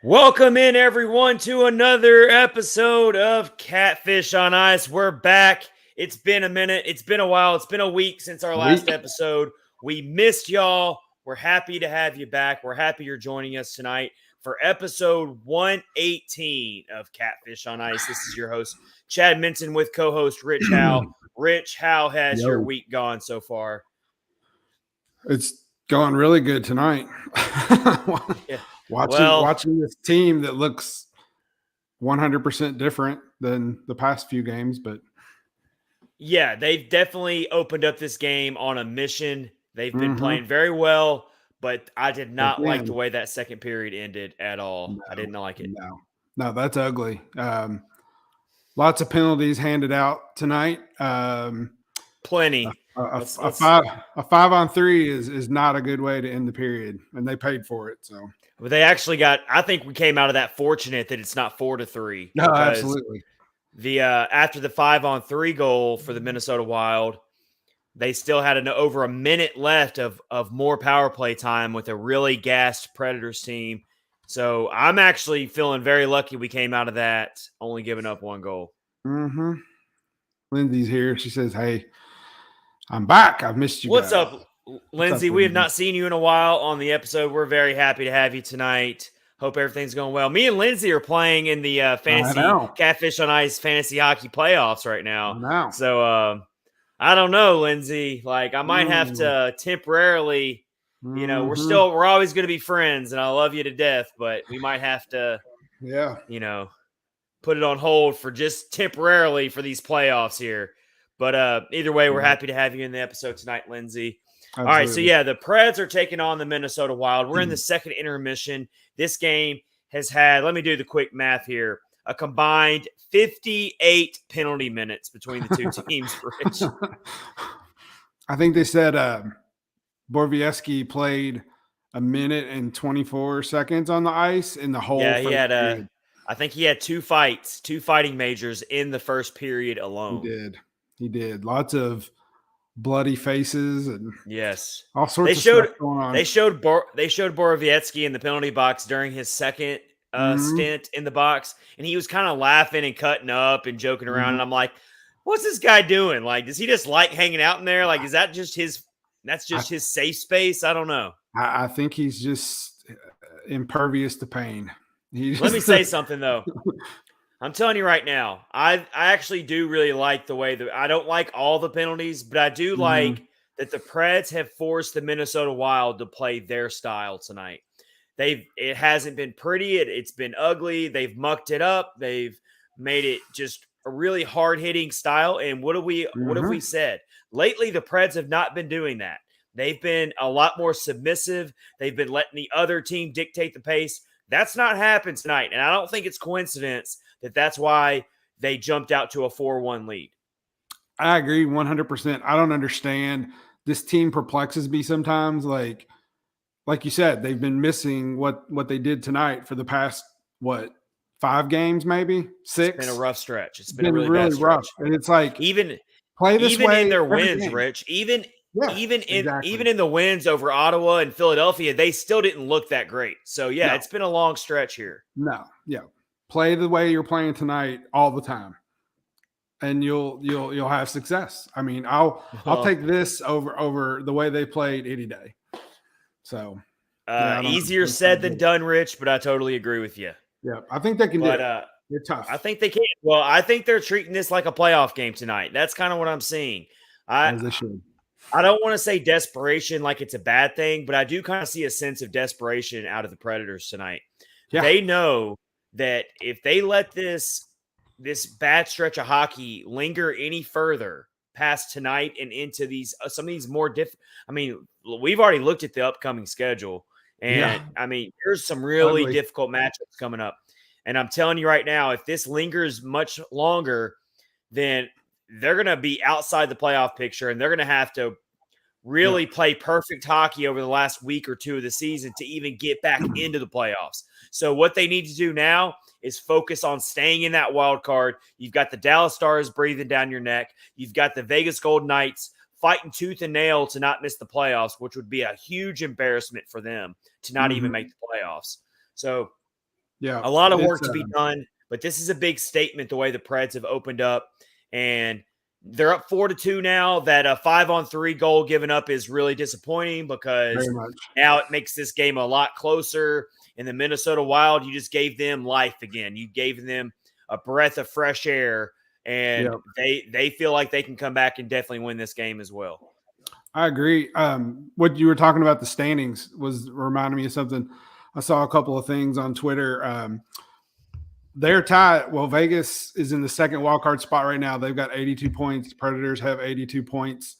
Welcome in, everyone, to another episode of Catfish on Ice. We're back. It's been a minute. It's been a while. It's been a week since our last episode. We missed y'all. We're happy to have you back. We're happy you're joining us tonight for episode 118 of Catfish on Ice. This is your host, Chad Minton, with co-host Rich Howe. Rich, how has your week gone so far? It's going really good tonight. Yeah. Watching this team that looks 100% different than the past few games, but yeah, they've definitely opened up this game on a mission. They've been playing very well, but I did not like the way that second period ended at all. No, I didn't like it. No, that's ugly. Lots of penalties handed out tonight. Plenty. A 5-on-3 is not a good way to end the period, and they paid for it. So, but they actually got. I think we came out of that fortunate that it's not 4-3. No, absolutely. The after the 5-on-3 goal for the Minnesota Wild, they still had over a minute left of more power play time with a really gassed Predators team. So I'm actually feeling very lucky we came out of that only giving up one goal. Lindsay's here. She says, "Hey, I'm back. I've missed you What's guys." up, Lindsay? We have not seen you in a while on the episode. We're very happy to have you tonight. Hope everything's going well. Me and Lindsay are playing in the fantasy Catfish on Ice fantasy hockey playoffs right now. So I don't know, Lindsay. Like, I might have to temporarily, we're always going to be friends, and I love you to death, but we might have to, put it on hold for just temporarily for these playoffs here. But either way, we're happy to have you in the episode tonight, Lindsay. Absolutely. All right, so the Preds are taking on the Minnesota Wild. We're in the second intermission. This game has had, let me do the quick math here, a combined 58 penalty minutes between the two teams, Rich. I think they said Borowiecki played a minute and 24 seconds on the ice in the whole. Yeah, he had I think he had two fighting majors in the first period alone. He did. Lots of bloody faces and all sorts of stuff going on. They showed Borowiecki in the penalty box during his second stint in the box, and he was kind of laughing and cutting up and joking around. And I'm like, what's this guy doing? Like, does he just like hanging out in there? Like, is that just his safe space? I don't know. I think he's just impervious to pain. Let me say something, though. I'm telling you right now, I actually do really like the way that I don't like all the penalties, but I do like that the Preds have forced the Minnesota Wild to play their style tonight. It hasn't been pretty. It's been ugly. They've mucked it up. They've made it just a really hard-hitting style. And what have we said? Lately, the Preds have not been doing that. They've been a lot more submissive. They've been letting the other team dictate the pace. That's not happened tonight, and I don't think it's coincidence that's why they jumped out to a 4-1 lead. I agree 100%. I don't understand. This team perplexes me sometimes. Like you said, they've been missing what they did tonight for the past, 5 games, maybe 6? It's been a rough stretch. It's been a really bad stretch. Rough. And it's like, even play this way in their wins, game. Rich, even in the wins over Ottawa and Philadelphia, they still didn't look that great. So it's been a long stretch here. No, play the way you're playing tonight all the time, and you'll have success. I mean, I'll take this over the way they played any day. So easier said than done, Rich, but I totally agree with you. Yeah, I think they can do it. They're tough. I think they can. Well, I think they're treating this like a playoff game tonight. That's kind of what I'm seeing. As they should. I don't want to say desperation like it's a bad thing, but I do kind of see a sense of desperation out of the Predators tonight. Yeah. They know that if they let this bad stretch of hockey linger any further past tonight and into some of these more I mean, we've already looked at the upcoming schedule, and I mean, there's some really difficult matchups coming up. And I'm telling you right now, if this lingers much longer, then they're going to be outside the playoff picture, and they're going to have to really play perfect hockey over the last week or two of the season to even get back into the playoffs. So what they need to do now is focus on staying in that wild card. You've got the Dallas Stars breathing down your neck. You've got the Vegas Golden Knights fighting tooth and nail to not miss the playoffs, which would be a huge embarrassment for them to not even make the playoffs. So Yeah. A lot of work to be done, but this is a big statement the way the Preds have opened up, and they're up 4-2 now. That a 5-on-3 goal given up is really disappointing because now it makes this game a lot closer. In the Minnesota Wild, you just gave them life again. You gave them a breath of fresh air, and they feel like they can come back and definitely win this game as well. I agree. What you were talking about the standings was reminding me of something. I saw a couple of things on Twitter. They're tied. Well, Vegas is in the second wild card spot right now. They've got 82 points. Predators have 82 points,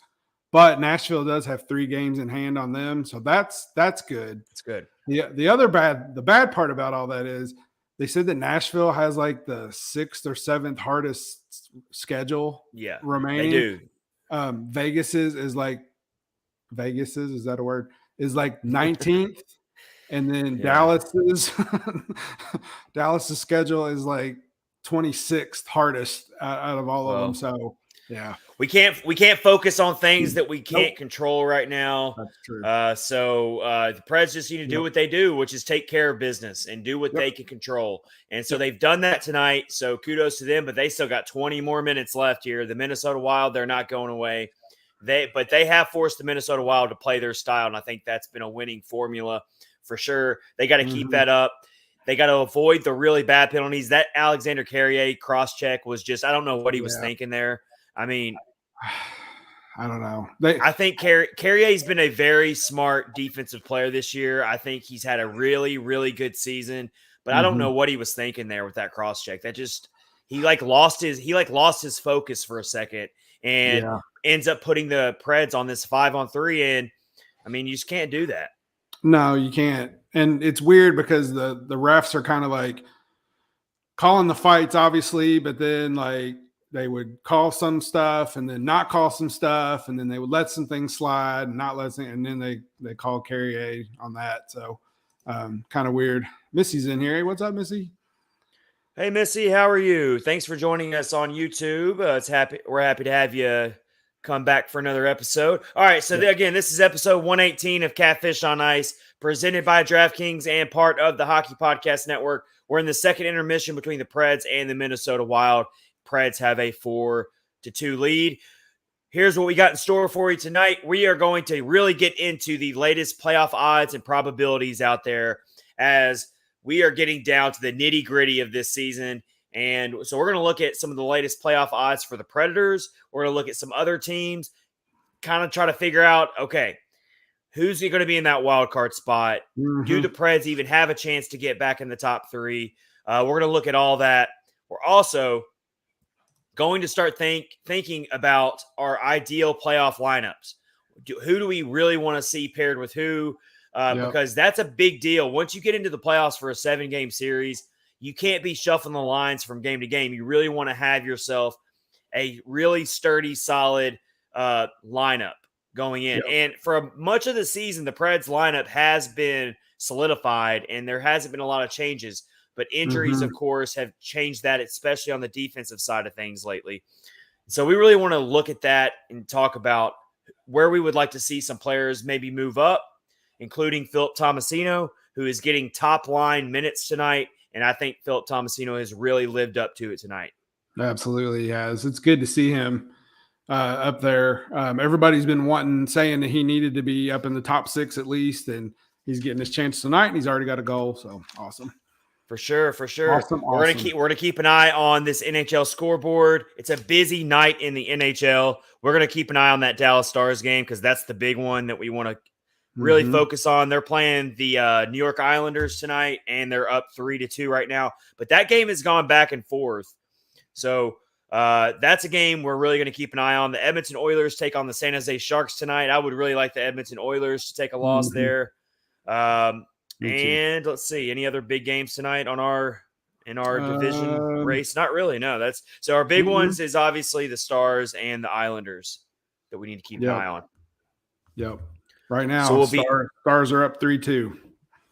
but Nashville does have 3 games in hand on them, so that's good. It's good. The bad part about all that is they said that Nashville has like the 6th or 7th hardest schedule. Yeah, remaining. They do. Vegas's is that a word? Is like 19th. And then Dallas's schedule is like 26th hardest out of all of them. So we can't focus on things that we can't control right now. That's true. So the Preds just need to do what they do, which is take care of business and do what they can control. And so they've done that tonight. So kudos to them, but they still got 20 more minutes left here. The Minnesota Wild, they're not going away. They have forced the Minnesota Wild to play their style, and I think that's been a winning formula. For sure. They got to keep that up. They got to avoid the really bad penalties. That Alexander Carrier cross-check was just – I don't know what he was thinking there. I mean – I don't know. I think Carrier's been a very smart defensive player this year. I think he's had a really, really good season. But I don't know what he was thinking there with that cross-check. That just – he lost his focus for a second and ends up putting the Preds on this 5-on-3. And, I mean, you just can't do that. No, you can't. And it's weird because the refs are kind of like calling the fights, obviously, but then like they would call some stuff and then not call some stuff, and then they would let some things slide and not let some, and then they call Carrier on that. So kind of weird. Missy's in here. Hey, what's up, Missy? Hey, Missy, how are you? Thanks for joining us on YouTube. We're happy to have you come back for another episode. All right, so again, this is episode 118 of Catfish on Ice, presented by DraftKings and part of the Hockey Podcast Network. We're in the second intermission between the Preds and the Minnesota Wild. Preds have a 4-2 lead. Here's what we got in store for you tonight. We are going to really get into the latest playoff odds and probabilities out there as we are getting down to the nitty-gritty of this season. And so we're going to look at some of the latest playoff odds for the Predators. We're going to look at some other teams, kind of try to figure out, okay, who's going to be in that wild card spot? Do the Preds even have a chance to get back in the top 3? We're going to look at all that. We're also going to start thinking about our ideal playoff lineups. Who do we really want to see paired with who? Because that's a big deal. Once you get into the playoffs for a 7-game series, you can't be shuffling the lines from game to game. You really want to have yourself a really sturdy, solid lineup going in. And for much of the season, the Preds lineup has been solidified, and there hasn't been a lot of changes. But injuries, of course, have changed that, especially on the defensive side of things lately. So we really want to look at that and talk about where we would like to see some players maybe move up, including Philip Tomasino, who is getting top-line minutes tonight. And I think Philip Tomasino has really lived up to it tonight. Absolutely, he has. It's good to see him up there. Everybody's been saying that he needed to be up in the top 6 at least, and he's getting his chance tonight, and he's already got a goal. So awesome. For sure. Awesome. We're gonna keep an eye on this NHL scoreboard. It's a busy night in the NHL. We're gonna keep an eye on that Dallas Stars game because that's the big one that we want to really focus on. They're playing the New York Islanders tonight, and they're up 3-2 right now. But that game has gone back and forth. So that's a game we're really going to keep an eye on. The Edmonton Oilers take on the San Jose Sharks tonight. I would really like the Edmonton Oilers to take a loss there. And let's see, any other big games tonight in our division race? Not really. No, so our big ones is obviously the Stars and the Islanders that we need to keep an eye on. Yep. Right now, so Stars are up 3-2.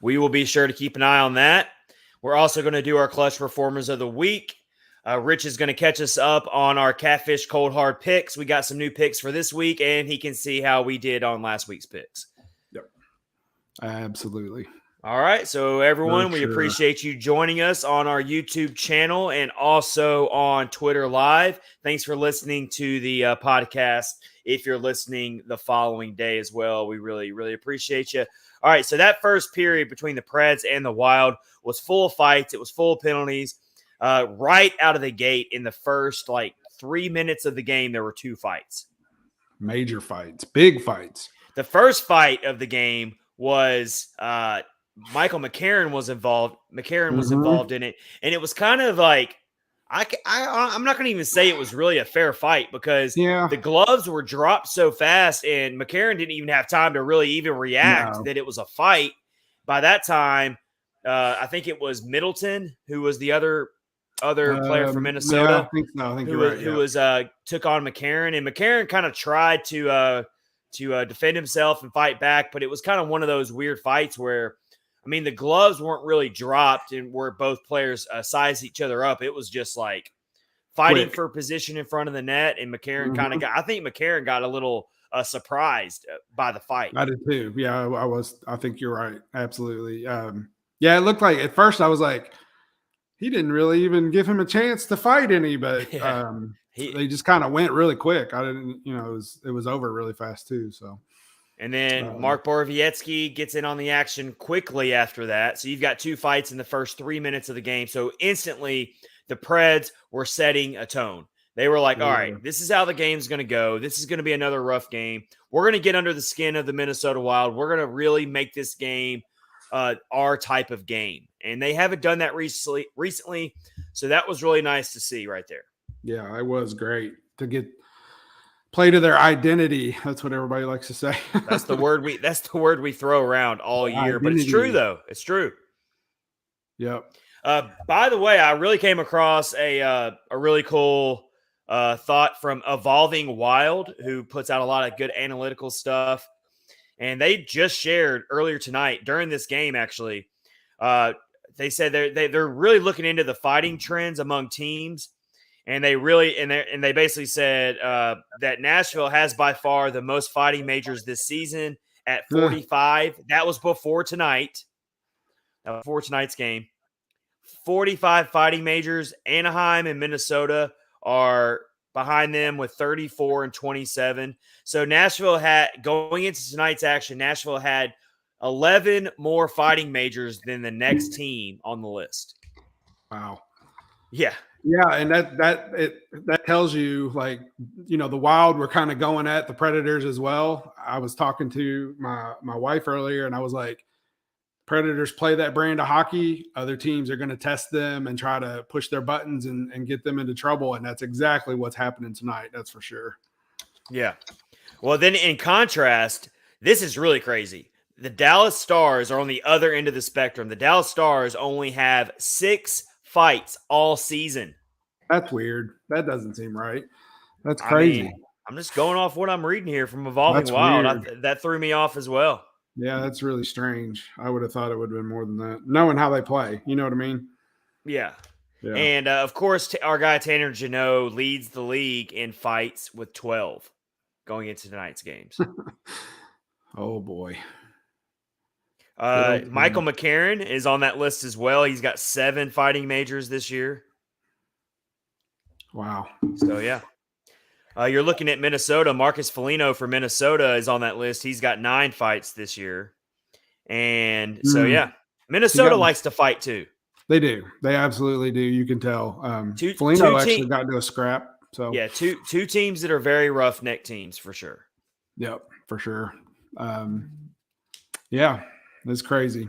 We will be sure to keep an eye on that. We're also going to do our Clutch Performers of the Week. Rich is going to catch us up on our Catfish Cold Hard picks. We got some new picks for this week, and he can see how we did on last week's picks. Yep. Absolutely. All right. So, everyone, we appreciate you joining us on our YouTube channel and also on Twitter Live. Thanks for listening to the podcast. If you're listening the following day as well, we really, really appreciate you. All right. So, that first period between the Preds and the Wild was full of fights. It was full of penalties. Right out of the gate in the first, 3 minutes of the game, there were 2 fights. Major fights. Big fights. The first fight of the game was Michael McCarron was involved. Was involved in it, and it was kind of like I'm not going to even say it was really a fair fight because the gloves were dropped so fast, and McCarron didn't even have time to really even react that it was a fight. By that time, I think it was Middleton who was the other player from Minnesota. Yeah, I think so. I think you're right. Who was took on McCarron, and McCarron kind of tried to defend himself and fight back, but it was kind of one of those weird fights where, I mean, the gloves weren't really dropped and where both players sized each other up. It was just like fighting for position in front of the net, and McCarron kind of I think McCarron got a little surprised by the fight. I did too. Yeah, I think you're right. Absolutely. Yeah, it looked like at first I was like, he didn't really even give him a chance to fight any, but they just kind of went really quick. I didn't, it was over really fast too. So, and then Mark Borowiecki gets in on the action quickly after that. So you've got 2 fights in the first 3 minutes of the game. So instantly the Preds were setting a tone. They were like, all right, this is how the game's going to go. This is going to be another rough game. We're going to get under the skin of the Minnesota Wild. We're going to really make this game our type of game. And they haven't done that recently. So that was really nice to see right there. Yeah, it was great to play to their identity. That's what everybody likes to say. That's the word we throw around all year, identity. But it's true though. It's true. Yep. By the way, I really came across a really cool thought from Evolving Wild, who puts out a lot of good analytical stuff. And they just shared earlier tonight during this game, actually, they said they're really looking into the fighting trends among teams, and they basically said that Nashville has by far the most fighting majors this season at 45. That was before tonight. That was before tonight's game. 45 fighting majors. Anaheim and Minnesota are behind them with 34 and 27. So Nashville going into tonight's action, Nashville had 11 more fighting majors than the next team on the list. Wow. Yeah. Yeah, and that tells you, the Wild were kind of going at the Predators as well. I was talking to my wife earlier, and I was like, Predators play that brand of hockey. Other teams are going to test them and try to push their buttons and get them into trouble, and that's exactly what's happening tonight. That's for sure. Yeah. Well, then in contrast, this is really crazy. The Dallas Stars are on the other end of the spectrum. The Dallas Stars only have 6 fights all season. That's weird. That doesn't seem right. That's crazy. I mean, I'm just going off what I'm reading here from Evolving Wild. That threw me off as well. Yeah, that's really strange. I would have thought it would have been more than that, knowing how they play. You know what I mean? Yeah. And, of course, our guy Tanner Jeannot leads the league in fights with 12 going into tonight's games. Oh, boy. Michael McCarron is on that list as well. He's got 7 fighting majors this year. Wow. So, yeah. You're looking at Minnesota. Marcus Foligno for Minnesota is on that list. He's got 9 fights this year. And so, yeah, Minnesota likes to fight too. They do. They absolutely do. You can tell. Foligno actually got into a scrap. So yeah, two teams that are very roughneck teams for sure. Yep, for sure. Yeah, it's crazy.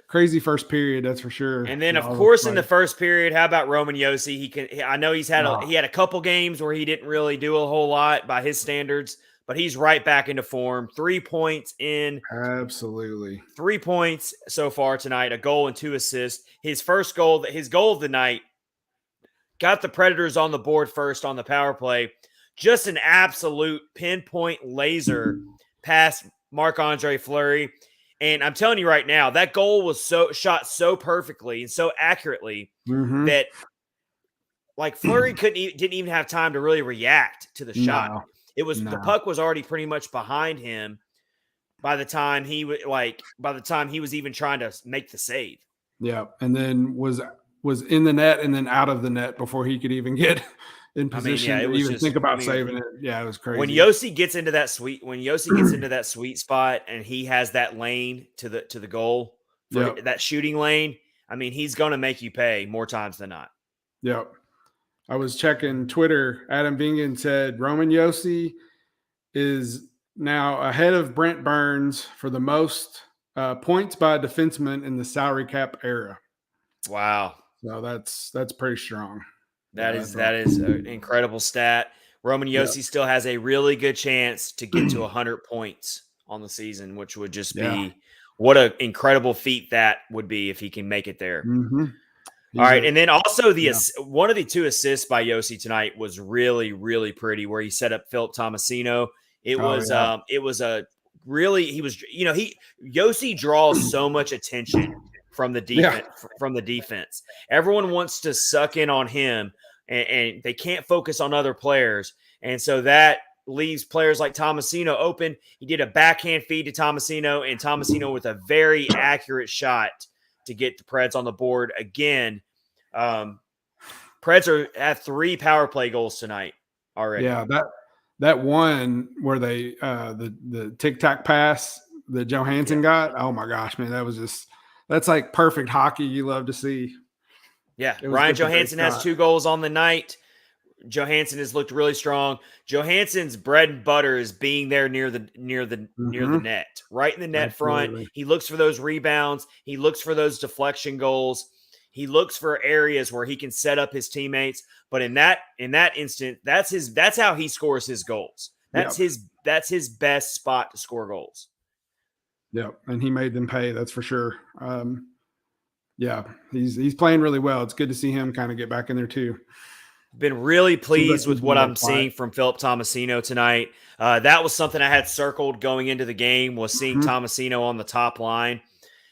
Crazy first period, that's for sure. And then, of course, in the first period, how about Roman Josi? I know he had a couple games where he didn't really do a whole lot by his standards, but he's right back into form. 3 points in. Absolutely. 3 points so far tonight, a goal and 2 assists. His goal of the night got the Predators on the board first on the power play. Just an absolute pinpoint laser past Marc-Andre Fleury. And I'm telling you right now, that goal was shot so perfectly and so accurately that Fleury didn't even have time to really react to the shot. The puck was already pretty much behind him. by the time he was even trying to make the save. Yeah, and then was in the net and then out of the net before he could even get in position it to was even just. think about saving it. Yeah, it was crazy. When Yossi gets into that sweet spot and he has that lane to the goal for that shooting lane, he's going to make you pay more times than not. Yep. I was checking Twitter. Adam Bingen said Roman Yossi is now ahead of Brent Burns for the most points by a defenseman in the salary cap era. Wow. So that's pretty strong. That is an incredible stat. Roman Yossi still has a really good chance to get to 100 points on the season, which would just be what an incredible feat that would be if he can make it there. Mm-hmm. All right, and then also one of the 2 assists by Yossi tonight was really, really pretty, where he set up Philip Tomasino. Yossi draws so much attention from the defense. Everyone wants to suck in on him, and they can't focus on other players, and so that leaves players like Tomasino open. He did a backhand feed to Tomasino, and Tomasino with a very accurate shot to get the Preds on the board again. Preds are at 3 power play goals tonight already. Yeah, that one where they the tic-tac pass that Johansen got. Oh my gosh, man, that's like perfect hockey you love to see. Yeah, Ryan Johansen has 2 goals on the night. Johansen has looked really strong. Johansen's bread and butter is being there near the net, right in the net front. He looks for those rebounds. He looks for those deflection goals. He looks for areas where he can set up his teammates. But in that instant, that's how he scores his goals. That's his best spot to score goals. Yeah, and he made them pay. That's for sure. He's playing really well. It's good to see him kind of get back in there too. Been really pleased with what I'm seeing from Philip Tomasino tonight. That was something I had circled going into the game, was seeing Tomasino on the top line.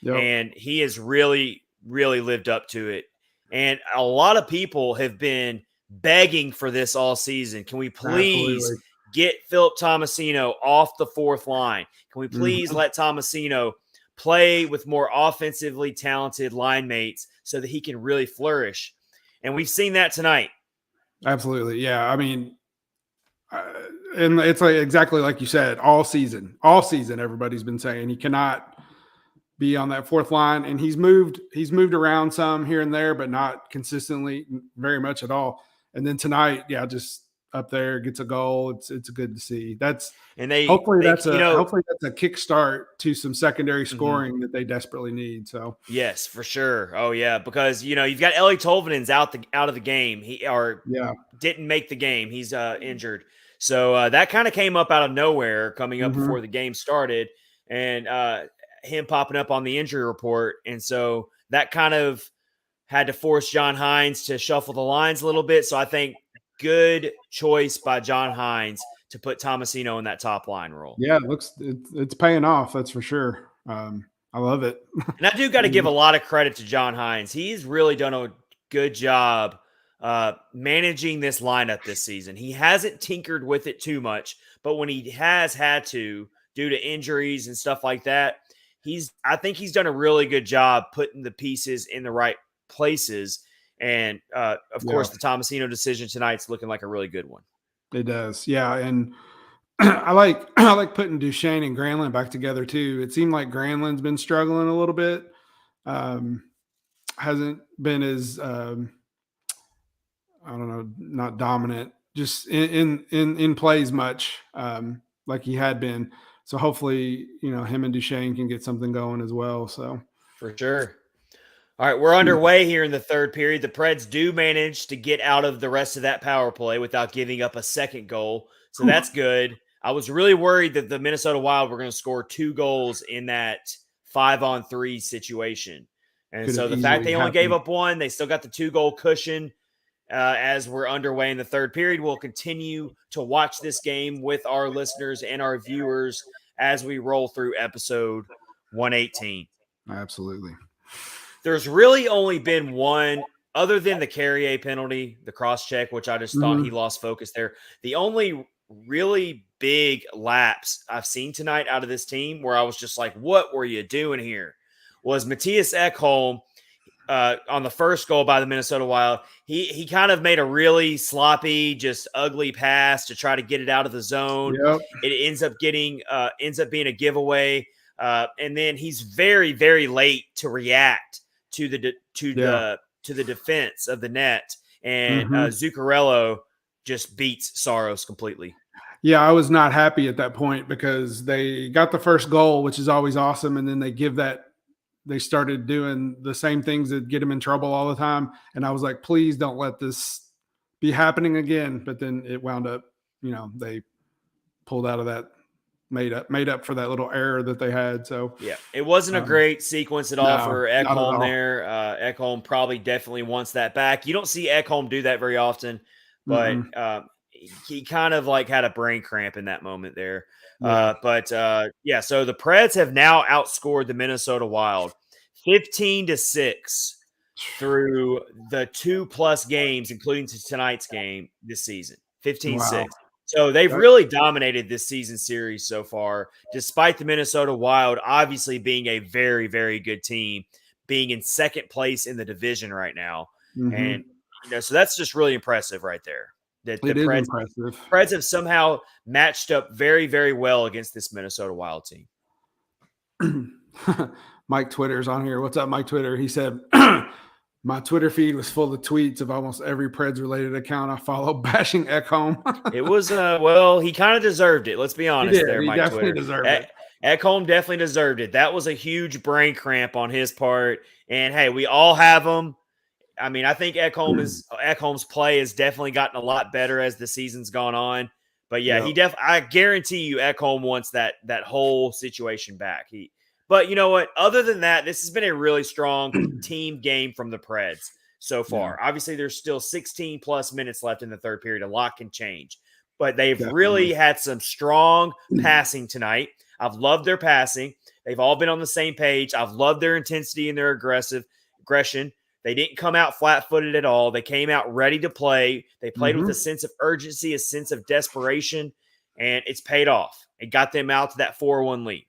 And he has really, really lived up to it. And a lot of people have been begging for this all season. Can we please get Philip Tomasino off the 4th line? Can we please let Tomasino play with more offensively talented line mates so that he can really flourish? And we've seen that tonight. Absolutely. Yeah. And it's like exactly like you said, all season, everybody's been saying he cannot be on that 4th line, and he's moved around some here and there, but not consistently very much at all. And then tonight, just up there, gets a goal. It's good to see. Hopefully that's a kickstart to some secondary scoring that they desperately need. So yes, for sure. Oh yeah, because you've got Eeli Tolvanen's out of the game. Didn't make the game. He's injured. So that kind of came up out of nowhere, coming up before the game started, and him popping up on the injury report, and so that kind of had to force John Hines to shuffle the lines a little bit. So I think good choice by John Hines to put Tomasino in that top line role. Yeah, it's paying off. That's for sure. I love it. And I do got to give a lot of credit to John Hines. He's really done a good job managing this lineup this season. He hasn't tinkered with it too much, but when he has had to, due to injuries and stuff like that, I think he's done a really good job putting the pieces in the right places. And of course, the Tomasino decision tonight's looking like a really good one. It does, yeah. And I like putting Duchene and Granlund back together too. It seemed like Granlund's been struggling a little bit. Hasn't been as I don't know, not dominant, just in plays much like he had been. So hopefully, him and Duchene can get something going as well. So for sure. All right, we're underway here in the 3rd period. The Preds do manage to get out of the rest of that power play without giving up a second goal. So that's good. I was really worried that the Minnesota Wild were going to score 2 goals in that 5-on-3 situation. And so the fact they only gave up 1, they still got the 2-goal cushion as we're underway in the 3rd period. We'll continue to watch this game with our listeners and our viewers as we roll through episode 118. Absolutely. There's really only been one, other than the Carrier penalty, the cross check, which I just thought he lost focus there. The only really big laps I've seen tonight out of this team where I was just like, what were you doing here? Was Matthias Ekholm on the first goal by the Minnesota Wild. He kind of made a really sloppy, just ugly pass to try to get it out of the zone. Yep. It ends up being a giveaway. And then he's very, very late to react to the defense of the net. And Zuccarello just beats Saros completely. Yeah, I was not happy at that point because they got the first goal, which is always awesome, and then they started doing the same things that get them in trouble all the time. And I was like, please don't let this be happening again. But then it wound up, they pulled out of that, made up for that little error that they had. So yeah, it wasn't a great sequence at all for Ekholm there. Ekholm probably definitely wants that back. You don't see Ekholm do that very often, but he kind of like had a brain cramp in that moment there. So the Preds have now outscored the Minnesota Wild 15-6 through the 2+ games, including tonight's game this season. 15-6. Wow. So they've really dominated this season series so far, despite the Minnesota Wild obviously being a very, very good team, being in second place in the division right now. And so that's just really impressive right there. That the Preds have somehow matched up very, very well against this Minnesota Wild team. Mike Twitter's on here. What's up, Mike Twitter? He said, my Twitter feed was full of tweets of almost every Preds-related account I follow bashing Ekholm. It was, he kind of deserved it. Let's be honest there, Mike Twitter. He definitely deserved it. Ekholm definitely deserved it. That was a huge brain cramp on his part. And, hey, we all have them. I mean, I think Ekholm's play has definitely gotten a lot better as the season's gone on. But yeah, I guarantee you Ekholm wants that whole situation back. But you know what? Other than that, this has been a really strong team game from the Preds so far. Yeah. Obviously, there's still 16+ minutes left in the third period. A lot can change. But they've really had some strong passing tonight. I've loved their passing. They've all been on the same page. I've loved their intensity and their aggression. They didn't come out flat-footed at all. They came out ready to play. They played with a sense of urgency, a sense of desperation, and it's paid off. It got them out to that 4-1 lead.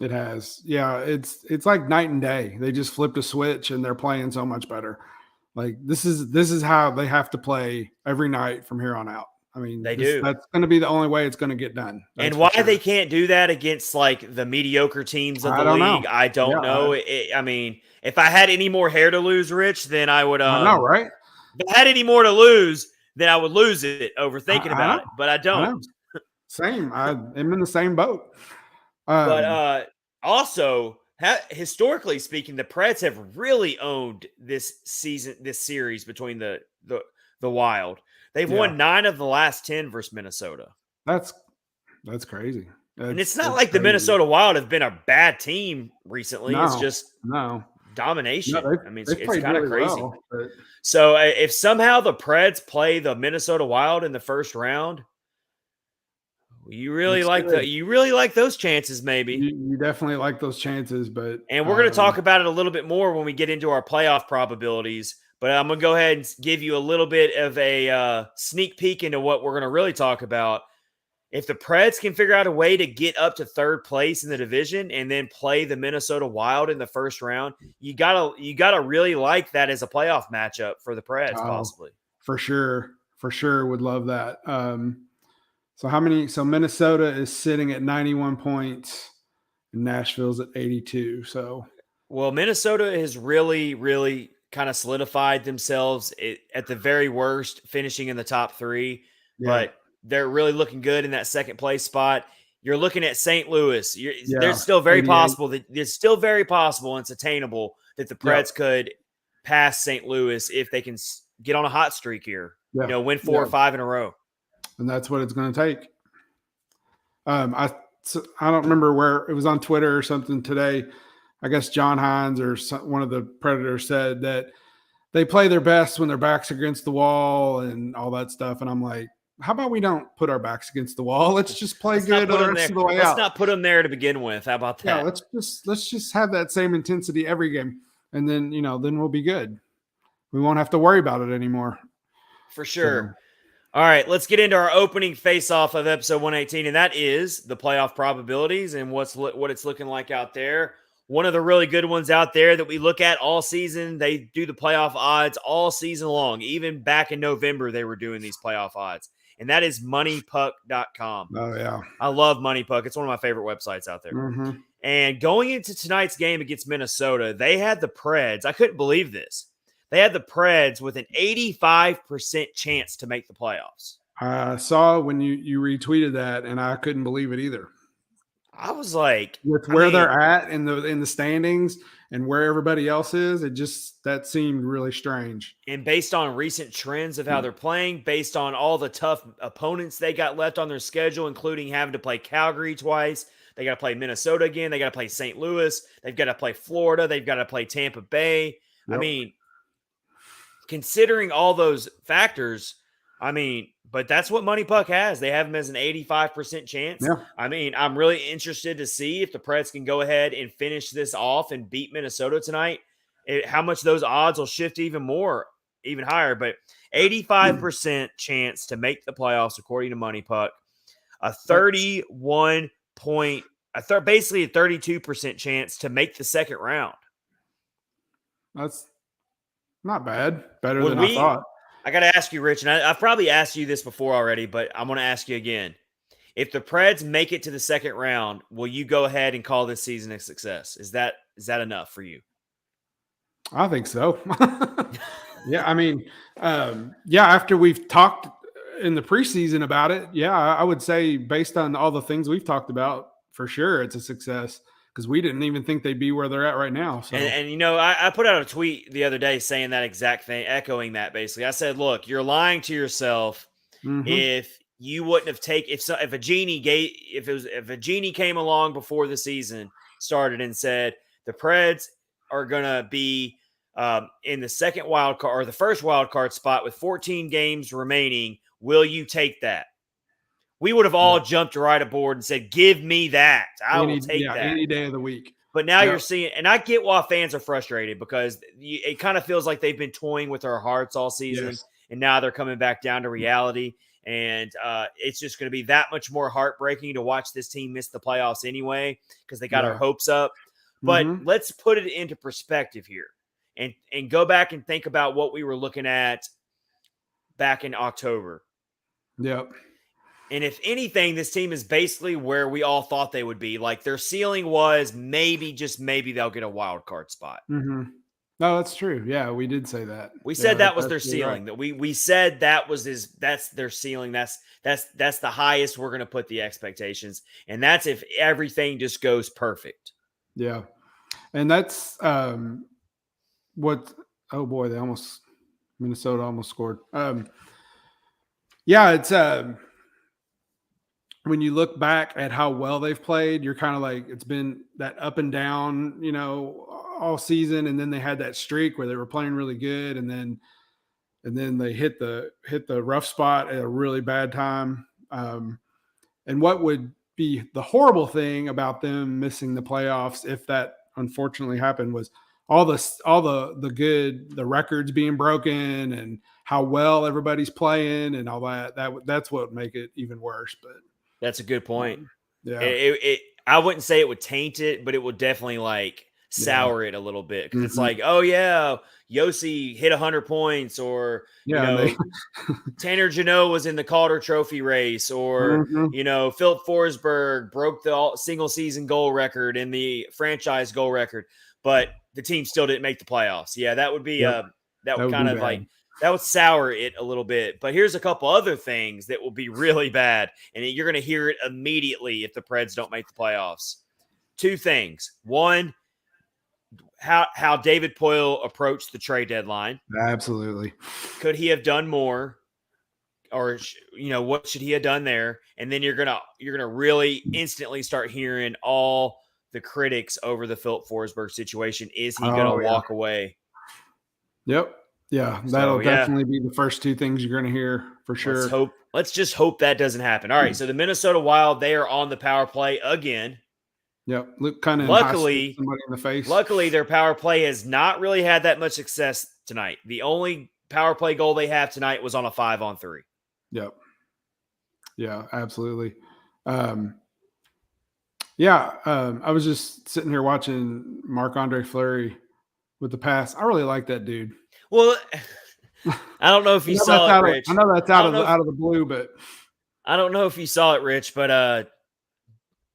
It has. Yeah, it's like night and day. They just flipped a switch, and they're playing so much better. Like, this is how they have to play every night from here on out. I mean, do. That's going to be the only way it's going to get done. And why they can't do that against, like, the mediocre teams of the league, I don't know. I mean, if I had any more hair to lose, Rich, then I would. I know, right? If I had any more to lose, then I would lose it over thinking about it. But I don't. Same. I'm in the same boat. But also, historically speaking, the Preds have really owned this series between the Wild. They've won 9 of the last 10 versus Minnesota. That's crazy. And it's not like the Minnesota Wild have been a bad team recently. It's just domination. I mean, it's kind of crazy. Well, so if somehow the Preds play the Minnesota Wild in the first round, you really like those chances, maybe. You definitely like those chances, and we're going to talk about it a little bit more when we get into our playoff probabilities. But I'm going to go ahead and give you a little bit of a sneak peek into what we're going to really talk about. If the Preds can figure out a way to get up to third place in the division and then play the Minnesota Wild in the first round, you gotta really like that as a playoff matchup for the Preds, possibly. For sure, would love that. So Minnesota is sitting at 91 points, and Nashville's at 82. So, well, Minnesota has really, really kind of solidified themselves at the very worst, finishing in the top 3, but they're really looking good in that second place spot. You're looking at St. Louis. There's still very possible and it's attainable that the Preds could pass St. Louis if they can get on a hot streak here. Yeah. Win 4 or 5 in a row. And that's what it's going to take. I don't remember where it was on Twitter or something today. I guess John Hines or one of the Predators said that they play their best when their backs are against the wall and all that stuff. And I'm like, how about we don't put our backs against the wall? Let's just play good the rest of the way out. Let's not put them there to begin with. How about that? Yeah, let's just have that same intensity every game, and then then we'll be good. We won't have to worry about it anymore. For sure. All right, let's get into our opening face-off of episode 118, and that is the playoff probabilities and what it's looking like out there. One of the really good ones out there that we look at all season. They do the playoff odds all season long. Even back in November, they were doing these playoff odds, and that is moneypuck.com. Oh, yeah. I love MoneyPuck. It's one of my favorite websites out there. Mm-hmm. And going into tonight's game against Minnesota, they had the Preds. I couldn't believe this. They had the Preds with an 85% chance to make the playoffs. I saw when you retweeted that, and I couldn't believe it either. I was like, with where they're at in the standings and where everybody else is, that seemed really strange. And based on recent trends of how they're playing, based on all the tough opponents they got left on their schedule, including having to play Calgary twice, they got to play Minnesota again, they got to play St. Louis, they've got to play Florida, they've got to play Tampa Bay. Yep. I mean, considering all those factors, but that's what MoneyPuck has. They have them as an 85% chance. Yeah. I'm really interested to see if the Preds can go ahead and finish this off and beat Minnesota tonight. How much those odds will shift even higher. But 85% chance to make the playoffs, according to MoneyPuck. Basically a 32% chance to make the second round. That's not bad. Better than I thought. I got to ask you, Rich, and I've probably asked you this before already, but I'm going to ask you again. If the Preds make it to the second round, will you go ahead and call this season a success? Is that enough for you? I think so. Yeah, after we've talked in the preseason about it, yeah, I would say based on all the things we've talked about, for sure it's a success. Because we didn't even think they'd be where they're at right now. So. And I put out a tweet the other day saying that exact thing, echoing that basically. I said, look, you're lying to yourself if you wouldn't have taken if a genie came along before the season started and said the Preds are gonna be in the second wild card or the first wild card spot with 14 games remaining, will you take that? We would have all jumped right aboard and said, give me that. I will take that. Any day of the week. But now you're seeing – and I get why fans are frustrated because it kind of feels like they've been toying with our hearts all season, and now they're coming back down to reality. And it's just going to be that much more heartbreaking to watch this team miss the playoffs anyway because they got our hopes up. But let's put it into perspective here and go back and think about what we were looking at back in October. Yep. And if anything, this team is basically where we all thought they would be. Like their ceiling was maybe, just maybe they'll get a wild card spot. Mm-hmm. No, that's true. Yeah, we did say that. We said that was their ceiling. Right. That we said that's their ceiling. That's the highest we're going to put the expectations. And that's if everything just goes perfect. Yeah. And that's Minnesota almost scored. It's when you look back at how well they've played, you're kind of like, it's been that up and down, all season. And then they had that streak where they were playing really good. And then they hit the rough spot at a really bad time. And what would be the horrible thing about them missing the playoffs, if that unfortunately happened, was all the records being broken and how well everybody's playing and all that. That's what would make it even worse. But that's a good point. Yeah, I wouldn't say it would taint it, but it would definitely sour it a little bit because it's like, oh yeah, Yossi hit 100 points, or Tanner Jeannot was in the Calder Trophy race, or Philip Forsberg broke the single season goal record and the franchise goal record, but the team still didn't make the playoffs. Yeah, that would be that would sour it a little bit. But here's a couple other things that will be really bad, and you're going to hear it immediately if the Preds don't make the playoffs. Two things. One, how David Poile approached the trade deadline. Absolutely. Could he have done more? Or, what should he have done there? And then you're gonna really instantly start hearing all the critics over the Philip Forsberg situation. Is he going to walk away? Yep. Yeah, that'll definitely be the first two things you're going to hear for sure. Let's just hope that doesn't happen. All right, so the Minnesota Wild, they are on the power play again. Yep, look kind of luckily somebody in the face. Luckily, their power play has not really had that much success tonight. The only power play goal they have tonight was on a 5-on-3. Yep. Yeah, absolutely. I was just sitting here watching Marc-Andre Fleury with the pass. I really like that dude. Well, I don't know if you saw it, Rich. I know that's out of the blue, but I don't know if you saw it, Rich, but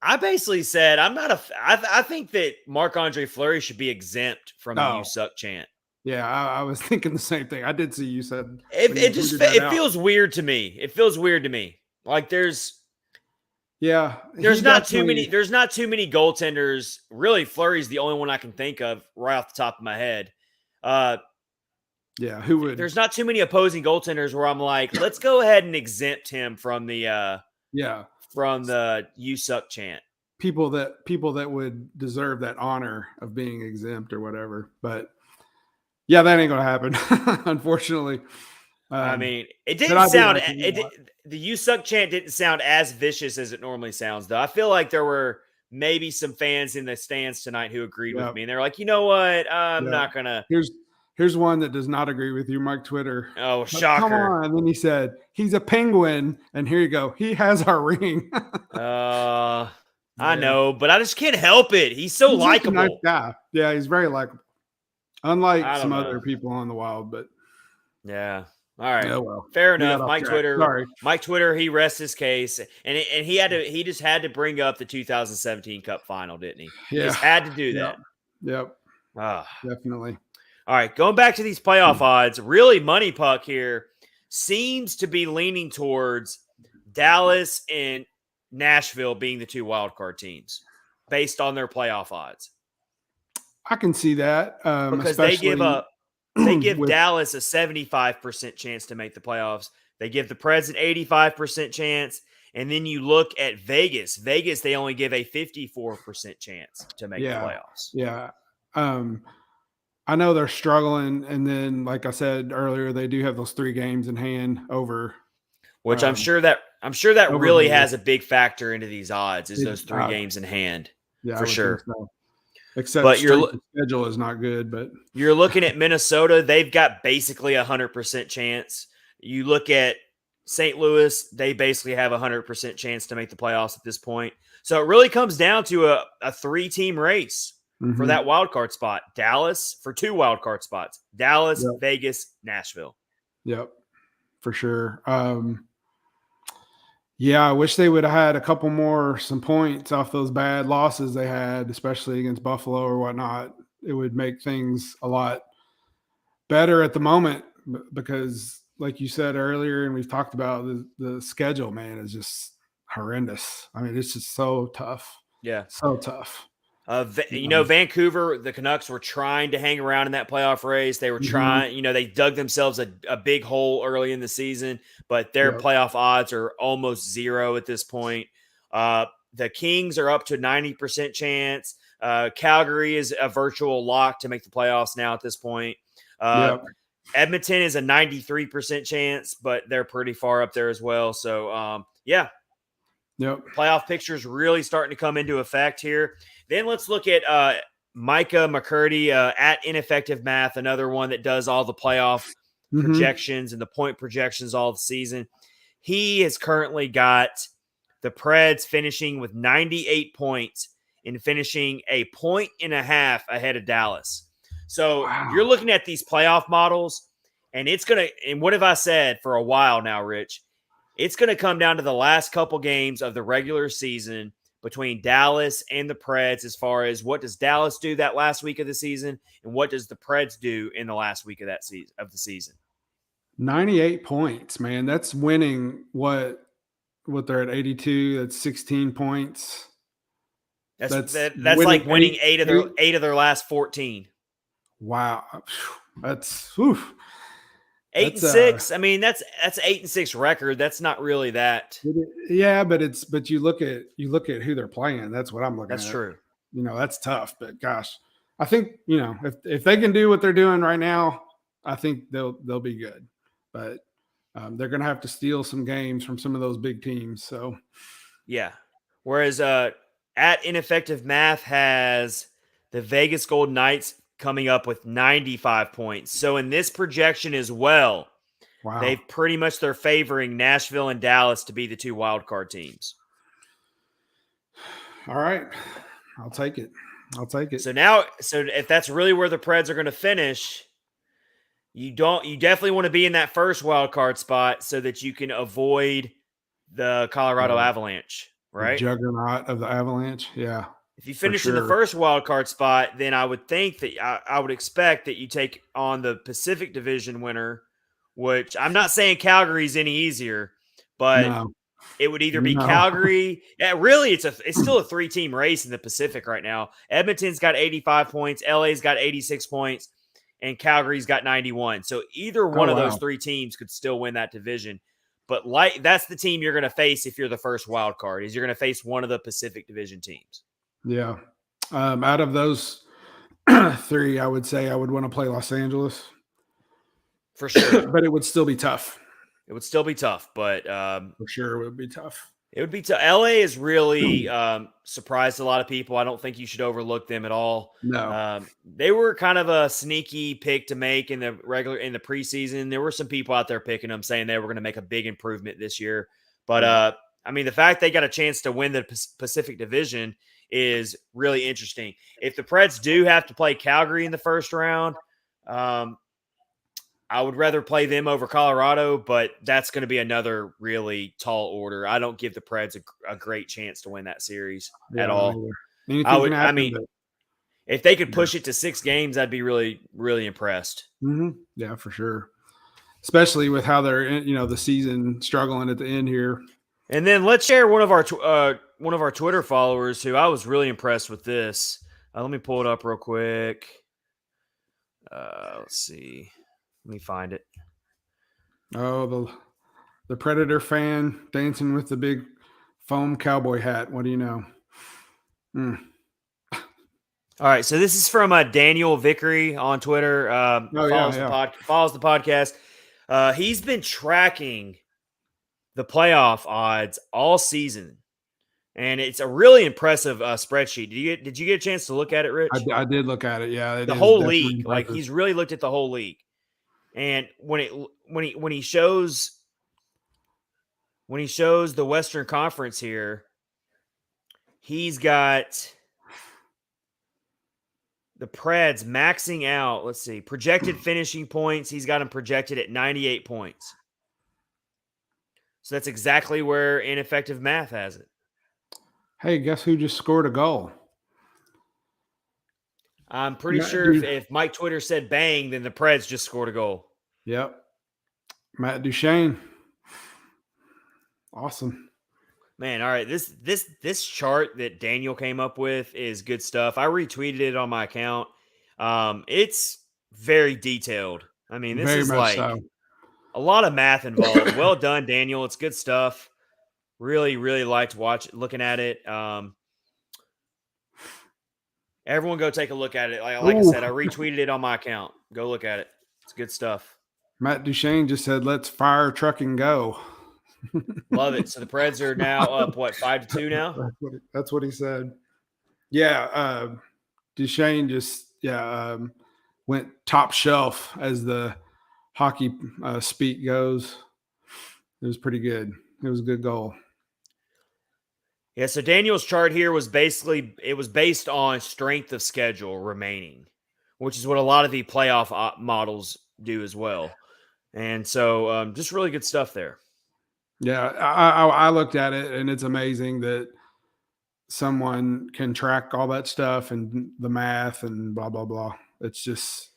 I basically said I'm not I think that Marc-Andre Fleury should be exempt from the "You Suck" chant. Yeah, I was thinking the same thing. I did see you said it feels weird to me. It feels weird to me. Like there's not too many goaltenders. Really, Fleury's the only one I can think of right off the top of my head. Who would? There's not too many opposing goaltenders where I'm like, let's go ahead and exempt him from the "You Suck" chant. People that would deserve that honor of being exempt or whatever. But yeah, that ain't gonna happen, unfortunately. I mean, it didn't sound. The "You Suck" chant didn't sound as vicious as it normally sounds, though. I feel like there were maybe some fans in the stands tonight who agreed with me, and they're like, you know what? I'm not gonna. Here's one that does not agree with you, Mike Twitter. Oh, shocker! Come on! And then he said he's a Penguin, and here you go. He has our ring. I know, but I just can't help it. He's so likable. Nice guy. Yeah, he's very likable. Unlike some other people on the Wild, but yeah. All right. Oh, well. Fair enough. Mike Twitter, he rests his case. And he just had to bring up the 2017 Cup final, didn't he? Yeah. He just had to do that. Yep. Definitely. All right. Going back to these playoff odds, really Money Puck here seems to be leaning towards Dallas and Nashville being the two wildcard teams based on their playoff odds. I can see that. Because they give Dallas a 75% chance to make the playoffs. They give the Preds an 85% chance. And then you look at Vegas. Vegas, they only give a 54% chance to make the playoffs. Yeah. I know they're struggling. And then, like I said earlier, they do have those 3 games in hand over. Which I'm sure that really has a big factor into these odds is those 3 games in hand. Yeah, for sure. So. Except your schedule is not good, but you're looking at Minnesota. They've got basically 100% chance. You look at St. Louis, they basically have 100% chance to make the playoffs at this point. So it really comes down to a 3-team race for that wild card spot. Dallas for 2 wild card spots. Dallas, Vegas, Nashville. Yep, for sure. Yeah, I wish they would have had some points off those bad losses they had, especially against Buffalo or whatnot. It would make things a lot better at the moment because, like you said earlier, and we've talked about, the schedule, man, is just horrendous. I mean, it's just so tough. Yeah. So tough. Vancouver, the Canucks were trying to hang around in that playoff race. They were trying, they dug themselves a big hole early in the season, but their playoff odds are almost 0 at this point. The Kings are up to 90% chance. Calgary is a virtual lock to make the playoffs now at this point. Edmonton is a 93% chance, but they're pretty far up there as well. So, playoff picture's really starting to come into effect here. Then let's look at Micah McCurdy at Ineffective Math, another one that does all the playoff projections and the point projections all the season. He has currently got the Preds finishing with 98 points and finishing a 1.5 ahead of Dallas. So you're looking at these playoff models, and and what have I said for a while now, Rich? It's going to come down to the last couple games of the regular season between Dallas and the Preds as far as what does Dallas do that last week of the season and what does the Preds do in the last week of the season. 98 points, man. That's winning what they're at 82. That's 16 points. That's like winning eight of their last 14. Wow. That's 8-6. I mean, that's 8-6 record. That's not really that. Yeah, but you look at who they're playing. That's what I'm looking at. That's true. That's tough. But gosh, I think if they can do what they're doing right now, I think they'll be good. But they're going to have to steal some games from some of those big teams. So yeah. Whereas at Ineffective Math has the Vegas Golden Knights coming up with 95 points. So in this projection as well, Wow. They're favoring Nashville and Dallas to be the 2 wild card teams. All right. I'll take it. So if that's really where the Preds are going to finish, you definitely want to be in that first wild card spot so that you can avoid the Colorado Avalanche, right? The juggernaut of the Avalanche. Yeah. If you finish in the first wild card spot, then I would think that I would expect that you take on the Pacific Division winner, which I'm not saying Calgary's any easier, but it would either be Calgary. Yeah, really, it's still a 3-team race in the Pacific right now. Edmonton's got 85 points, LA's got 86 points, and Calgary's got 91. So either one of those 3 teams could still win that division. But that's the team you're going to face if you're the first wild card. Is you're going to face one of the Pacific Division teams. Yeah. Out of those 3, I would say I would want to play Los Angeles. For sure. But it would still be tough. It would still be tough, but for sure it would be tough. It would be tough. LA has really surprised a lot of people. I don't think you should overlook them at all. No. They were kind of a sneaky pick to make in the preseason. There were some people out there picking them, saying they were going to make a big improvement this year. But I mean, the fact they got a chance to win the Pacific Division is really interesting. If the Preds do have to play Calgary in the first round, I would rather play them over Colorado, but that's going to be another really tall order. I don't give the Preds a great chance to win that series at all. If they could push it to 6 games, I'd be really, really impressed. Mm-hmm. Yeah, for sure. Especially with how they're, the season struggling at the end here. And then let's share one of our Twitter followers who I was really impressed with this. Let me pull it up real quick. Let's see. Let me find it. Oh, the Predator fan dancing with the big foam cowboy hat. What do you know? All right, so this is from Daniel Vickery on Twitter. Follows the podcast. He's been tracking the playoff odds all season, and it's a really impressive spreadsheet. Did you get a chance to look at it, Rich? I did look at it. Yeah, the whole league. Impressive. Like he's really looked at the whole league. And when he shows the Western Conference here, he's got the Preds maxing out. Let's see, projected finishing points. He's got them projected at 98 points. So that's exactly where ineffective math has it. Hey, guess who just scored a goal? I'm pretty sure if Mike Twitter said bang, then the Preds just scored a goal. Yep. Matt Duchene. Awesome. Man, all right. This chart that Daniel came up with is good stuff. I retweeted it on my account. It's very detailed. I mean, this is like a lot of math involved. Well done, Daniel. It's good stuff. Really, really liked looking at it. Everyone go take a look at it. Like I said, I retweeted it on my account. Go look at it. It's good stuff. Matt Duchene just said, let's fire, truck, and go. Love it. So the Preds are now up, 5-2 now? That's what he said. Yeah. Duchene just, went top shelf as the hockey speak goes. It was pretty good. It was a good goal. Yeah, so Daniel's chart here was based on strength of schedule remaining, which is what a lot of the playoff models do as well. And so just really good stuff there. Yeah, I looked at it, and it's amazing that someone can track all that stuff and the math and blah, blah, blah. It's just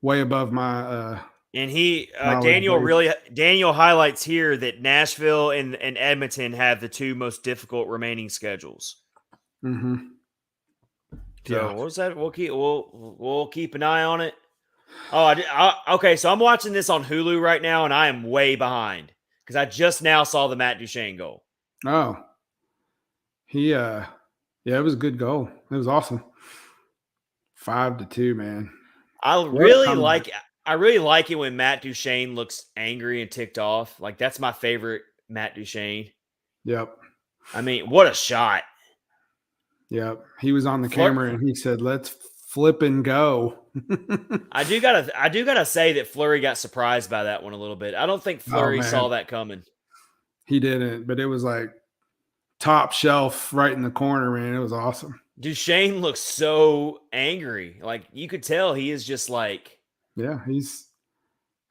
way above my and Daniel highlights here that Nashville and Edmonton have the 2 most difficult remaining schedules. Mm-hmm. So what was that? We'll keep an eye on it. Okay. So I'm watching this on Hulu right now, and I am way behind because I just now saw the Matt Duchene goal. Oh, it was a good goal. It was awesome. 5-2, man. I really like it when Matt Duchene looks angry and ticked off. Like that's my favorite Matt Duchene. Yep. I mean, what a shot. Yep. He was on the camera and he said, let's flip and go. I do gotta say that Fleury got surprised by that one a little bit. I don't think Fleury saw that coming. He didn't, but it was like top shelf right in the corner, man. It was awesome. Duchene looks so angry. Like you could tell he is just like, yeah,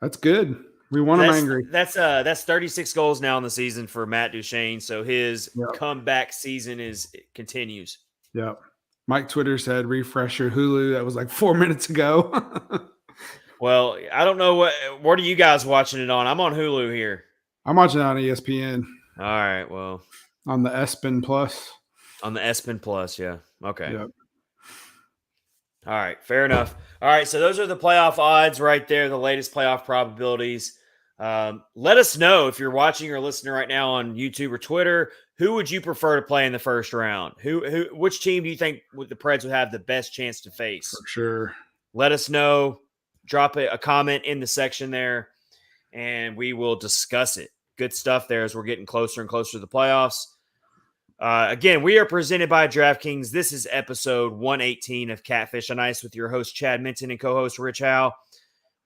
that's good. We want him angry. That's 36 goals now in the season for Matt Duchene. So his comeback season continues. Yep. Mike Twitter said refresh your Hulu. That was like 4 minutes ago. Well, I don't know what are you guys watching it on? I'm on Hulu here. I'm watching it on ESPN. All right, well, on the ESPN Plus. On the ESPN Plus, yeah. Okay. Yep. All right, fair enough. All right, so those are the playoff odds right there, the latest playoff probabilities. Let us know if you're watching or listening right now on YouTube or Twitter. Who would you prefer to play in the first round? Which team do you think the Preds would have the best chance to face? For sure. Let us know. Drop a comment in the section there, and we will discuss it. Good stuff there as we're getting closer and closer to the playoffs. Again, we are presented by DraftKings. This is episode 118 of Catfish on Ice with your host, Chad Minton, and co-host Rich Howe.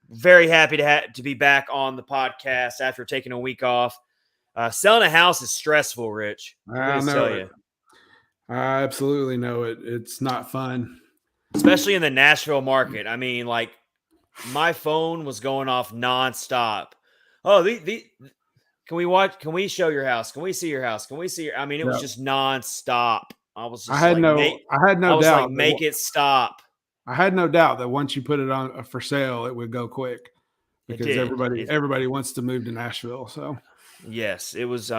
Very happy to be back on the podcast after taking a week off. Selling a house is stressful, Rich. I know it. I absolutely know it. It's not fun. Especially in the Nashville market. I mean, like, my phone was going off nonstop. Oh, can we watch? Can we show your house? Can we see your house? Can we see your? I mean, it was just nonstop. I was just. I had no doubt. Like, make it stop. I had no doubt that once you put it on for sale, it would go quick because everybody wants to move to Nashville. So yes, it was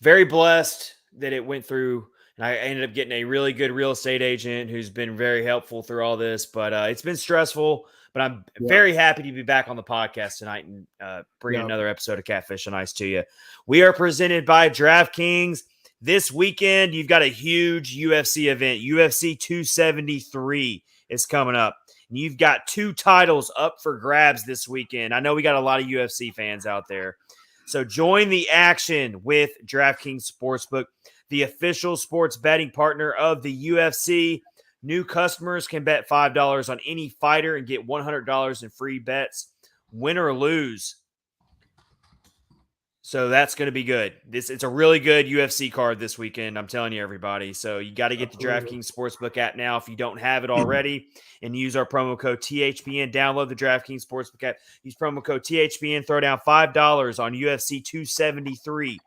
very blessed that it went through. And I ended up getting a really good real estate agent who's been very helpful through all this. But it's been stressful. But I'm very happy to be back on the podcast tonight and bringing another episode of Catfish on Ice to you. We are presented by DraftKings. This weekend, you've got a huge UFC event. UFC 273 is coming up. And you've got 2 titles up for grabs this weekend. I know we got a lot of UFC fans out there. So join the action with DraftKings Sportsbook, the official sports betting partner of the UFC. New customers can bet $5 on any fighter and get $100 in free bets, win or lose. So that's going to be good. It's a really good UFC card this weekend. I'm telling you, everybody. So you got to get the DraftKings Sportsbook app now if you don't have it already, and use our promo code THPN. Download the DraftKings Sportsbook app. Use promo code THPN. Throw down $5 on UFC 273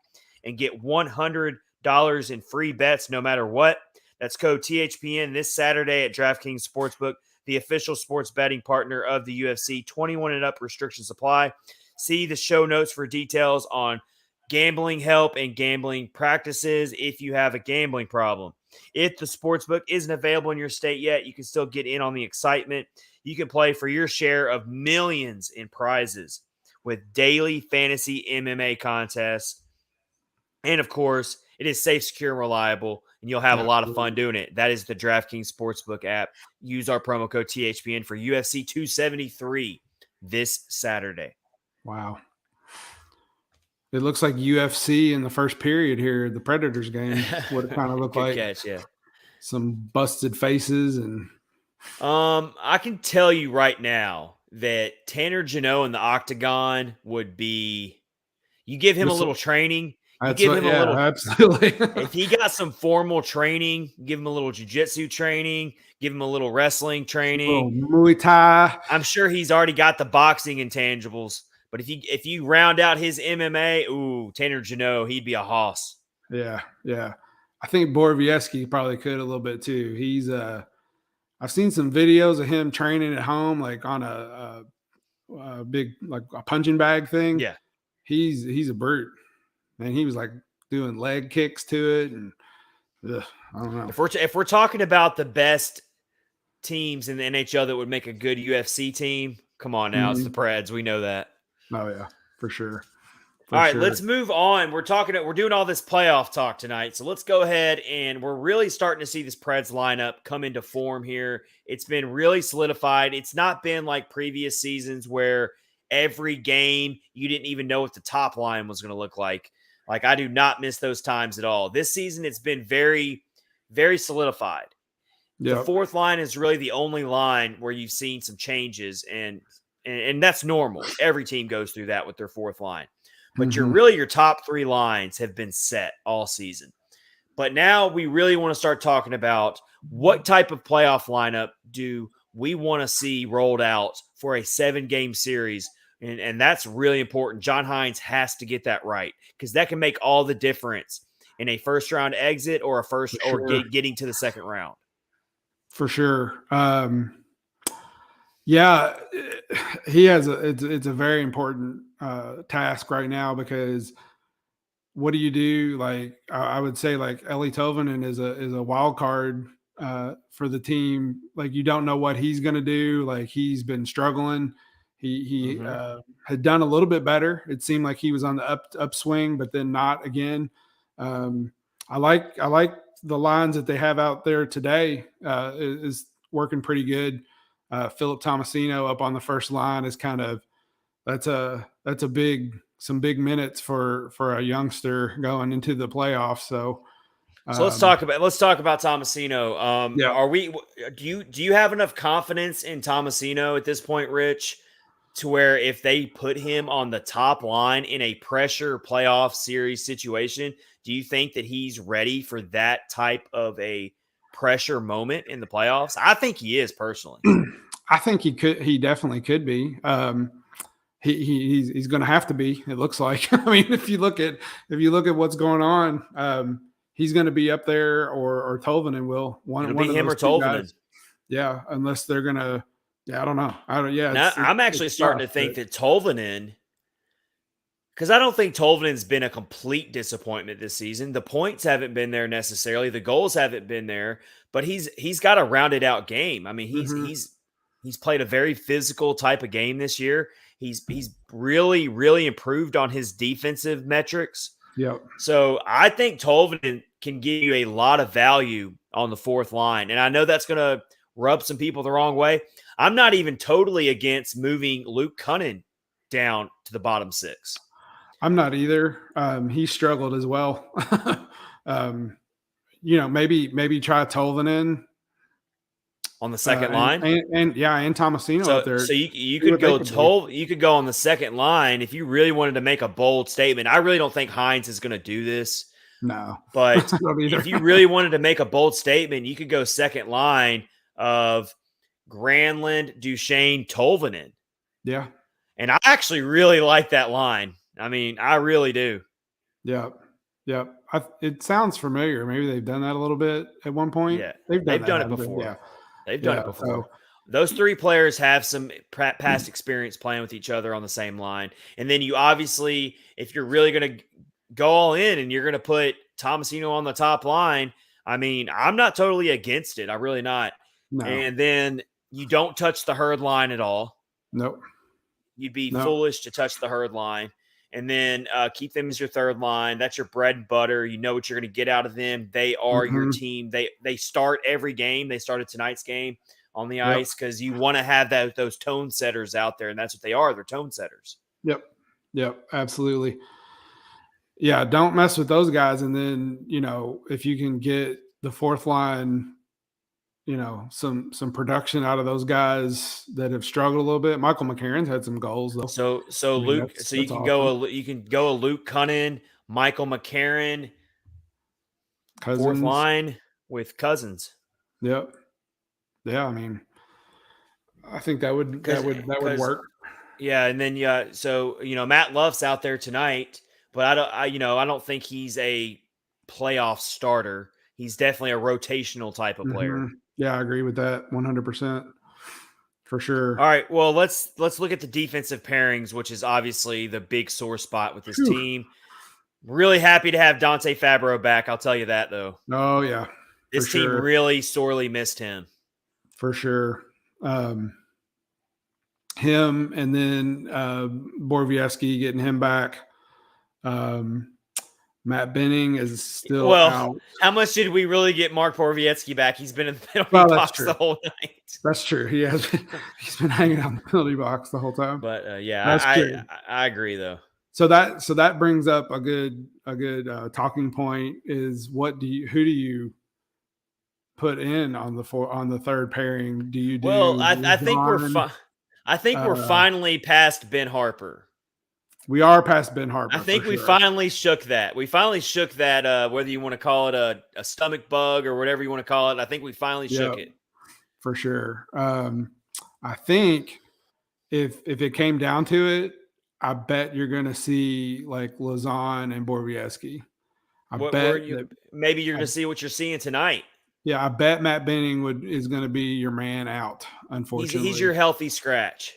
and get $100 in free bets no matter what. That's code THPN this Saturday at DraftKings Sportsbook, the official sports betting partner of the UFC. 21 and up restrictions apply. See the show notes for details on gambling help and gambling practices if you have a gambling problem. If the sportsbook isn't available in your state yet, you can still get in on the excitement. You can play for your share of millions in prizes with daily fantasy MMA contests. And, of course, it is safe, secure, and reliable, and you'll have a lot of fun doing it. That is the DraftKings Sportsbook app. Use our promo code THPN for UFC 273 this Saturday. Wow. It looks like UFC in the first period here, the Predators game. What it kind of looked like. Catch, yeah. Some busted faces and I can tell you right now that Tanner Jeannot in the octagon would be you give him a little training. You give him a little absolutely. If he got some formal training, give him a little jiu-jitsu training, give him a little wrestling training. Muay Thai. I'm sure he's already got the boxing intangibles. But if you round out his MMA, Tanner Jeannot, he'd be a hoss. Yeah. I think Borowiecki probably could a little bit too. He's I've seen some videos of him training at home, like on a big like a punching bag thing. Yeah, he's a brute, and he was like doing leg kicks to it, and I don't know. If we're talking about the best teams in the NHL that would make a good UFC team, come on now, It's the Preds. We know that. Oh yeah, for sure. All right, let's move on. We're doing all this playoff talk tonight. So let's go ahead, and we're really starting to see this Preds lineup come into form here. It's been really solidified. It's not been like previous seasons where every game you didn't even know what the top line was going to look like. Like, I do not miss those times at all. This season, it's been very, very solidified. The fourth line is really the only line where you've seen some changes, and that's normal. Every team goes through that with their fourth line. But your top three lines have been set all season. But now we really want to start talking about what type of playoff lineup do we want to see rolled out for a 7-game series. And that's really important. John Hynes has to get that right because that can make all the difference in a first-round exit or getting to the second round. For sure. Yeah, he has it's a very important task right now because what do you do? Like I would say, like Ellie Tovanen is a wild card for the team. Like you don't know what he's going to do. Like he's been struggling. He had done a little bit better. It seemed like he was on the upswing, but then not again. I like the lines that they have out there today is working pretty good. Philip Tomasino up on the first line is kind of some big minutes for a youngster going into the playoffs. So let's talk about Tomasino. Do you have enough confidence in Tomasino at this point, Rich, to where if they put him on the top line in a pressure playoff series situation, do you think that he's ready for that type of a pressure moment in the playoffs? I think he is personally. I think he could. He definitely could be. He's going to have to be. It looks like. I mean, if you look at what's going on, he's going to be up there, or Tolvanen will. It'll be him or Tolvanen. Yeah, unless they're going to. Yeah, I don't know. I'm actually starting to think that Tolvanen, because I don't think Tolvanen's been a complete disappointment this season. The points haven't been there necessarily. The goals haven't been there, but he's got a rounded out game. I mean, he's played a very physical type of game this year. He's really, really improved on his defensive metrics. Yep. So I think Tolvanen can give you a lot of value on the fourth line. And I know that's going to rub some people the wrong way. I'm not even totally against moving Luke Cunnin down to the bottom six. I'm not either. He struggled as well. Maybe try Tolvanen on the second line, and Tomasino out there. So you could go on the second line if you really wanted to make a bold statement. I really don't think Hynes is going to do this. No, but if you really wanted to make a bold statement, you could go second line of Granlund, Duchene, Tolvanen. Yeah, and I actually really like that line. I mean, I really do. Yeah. It sounds familiar. Maybe they've done that a little bit at one point. Yeah, they've done it before. Yeah. They've done it before. So, those three players have some past experience playing with each other on the same line. And then you obviously, if you're really going to go all in and you're going to put Tomasino on the top line, I mean, I'm not totally against it. I'm really not. No. And then you don't touch the Herd line at all. Nope. You'd be foolish to touch the Herd line. And then keep them as your third line. That's your bread and butter. You know what you're going to get out of them. They are your team. They start every game. They started tonight's game on the ice because you want to have those tone setters out there, and that's what they are. They're tone setters. Yep, absolutely. Yeah, don't mess with those guys. And then, if you can get the fourth line, some production out of those guys that have struggled a little bit. Michael McCarron's had some goals though. So Luke, you can awesome. go a Luke Cunnin, Michael McCarron, Cousins. Fourth line with Cousins. Yep. Yeah, I mean, I think that would work. Yeah, and then so Matt Luff's out there tonight, but I don't think he's a playoff starter. He's definitely a rotational type of player. Yeah, I agree with that 100%. For sure. All right, well, let's look at the defensive pairings, which is obviously the big sore spot with this team. Really happy to have Dante Fabro back. I'll tell you that, though. Oh, yeah. This team really sorely missed him. For sure. Him and then Borowiecki, getting him back. Matt Benning is still out. How much did we really get Mark Borowiecki back? He's been in the penalty box the whole night. That's true. He has. He's been hanging out in the penalty box the whole time. But I agree though. So that brings up a good talking point is who do you put in on the third pairing? Do you do? Well, I think we're uh, finally past Ben Harper. We are past Ben Harper. I think for we sure. finally shook that. We finally shook that. Whether you want to call it a stomach bug or whatever you want to call it, I think we finally shook it for sure. I think if it came down to it, I bet you're going to see like Lazan and Borowiecki. Maybe you're going to see what you're seeing tonight. Yeah, I bet Matt Benning is going to be your man out. Unfortunately, he's your healthy scratch.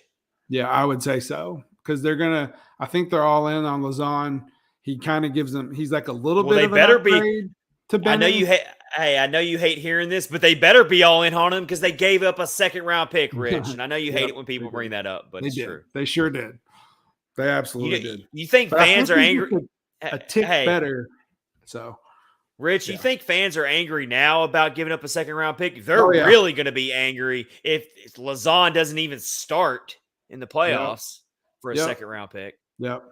Yeah, I would say so because I think they're all in on Lazan. He kind of gives them. He's like a little bit of an upgrade to Benning. I know you hate hearing this, but they better be all in on him because they gave up a second-round pick, Rich. And I know you hate it when people bring that up, but it's true. They sure did. They absolutely did. You think fans are angry? A tick better. So, Rich, you think fans are angry now about giving up a second-round pick? They're really going to be angry if Lazan doesn't even start in the playoffs for a second-round pick. Yep.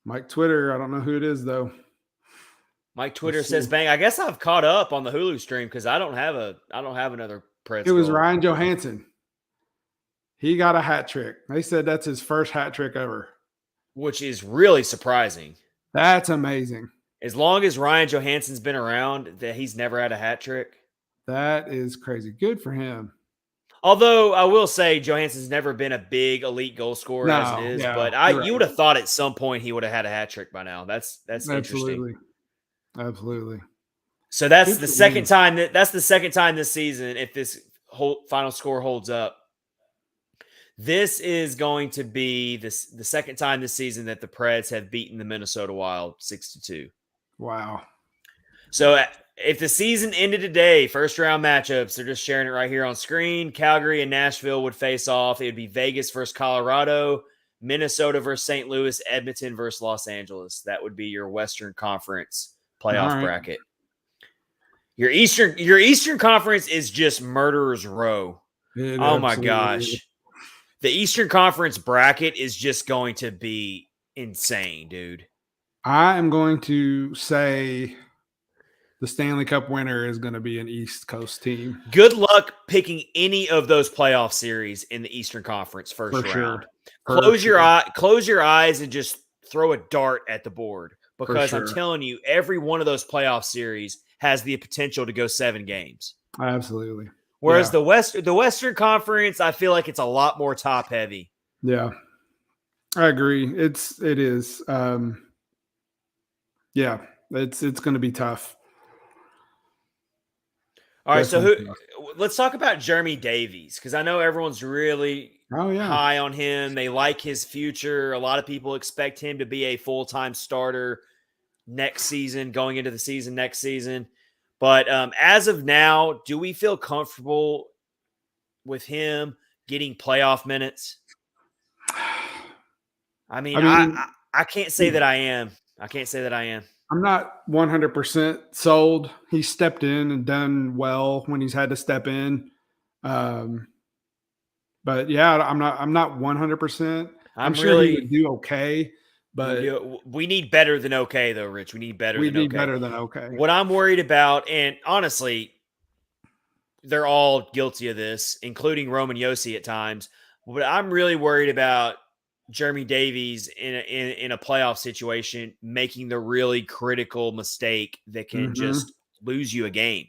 Mike Twitter, I don't know who it is though. Mike Twitter says, "Bang! I guess I've caught up on the Hulu stream because I don't have another Preds." It was Ryan Johansen. He got a hat trick. They said that's his first hat trick ever, which is really surprising. That's amazing. As long as Ryan Johansen's been around, that he's never had a hat trick. That is crazy. Good for him. Although I will say Johansen's never been a big elite goal scorer as it is, but you would have thought at some point he would have had a hat trick by now. That's interesting. Absolutely. So that's the second time this season, if this whole final score holds up. This is going to be the second time this season that the Preds have beaten the Minnesota Wild 6-2. Wow. So if the season ended today, first round matchups, they're just sharing it right here on screen. Calgary and Nashville would face off. It would be Vegas versus Colorado, Minnesota versus St. Louis, Edmonton versus Los Angeles. That would be your Western Conference playoff bracket. Your Eastern Conference is just murderer's row. My gosh. The Eastern Conference bracket is just going to be insane, dude. I am going to say the Stanley Cup winner is going to be an East Coast team. Good luck picking any of those playoff series in the Eastern Conference first round. Sure. Close your eyes and just throw a dart at the board because I'm telling you, every one of those playoff series has the potential to go 7 games. Absolutely. Whereas the Western Conference, I feel like it's a lot more top heavy. Yeah, I agree. It is. It's going to be tough. All right, so let's talk about Jeremy Davies because I know everyone's really high on him. They like his future. A lot of people expect him to be a full-time starter next season, going into the season next season. But as of now, do we feel comfortable with him getting playoff minutes? I mean I can't say that I am. I'm not 100% sold. He stepped in and done well when he's had to step in. But yeah, I'm not 100%. I'm sure he would do okay. But we need better than okay, though, Rich. We need better than okay. What I'm worried about, and honestly, they're all guilty of this, including Roman Josi at times. But I'm really worried about Jeremy Davies in a playoff situation making the really critical mistake that can just lose you a game.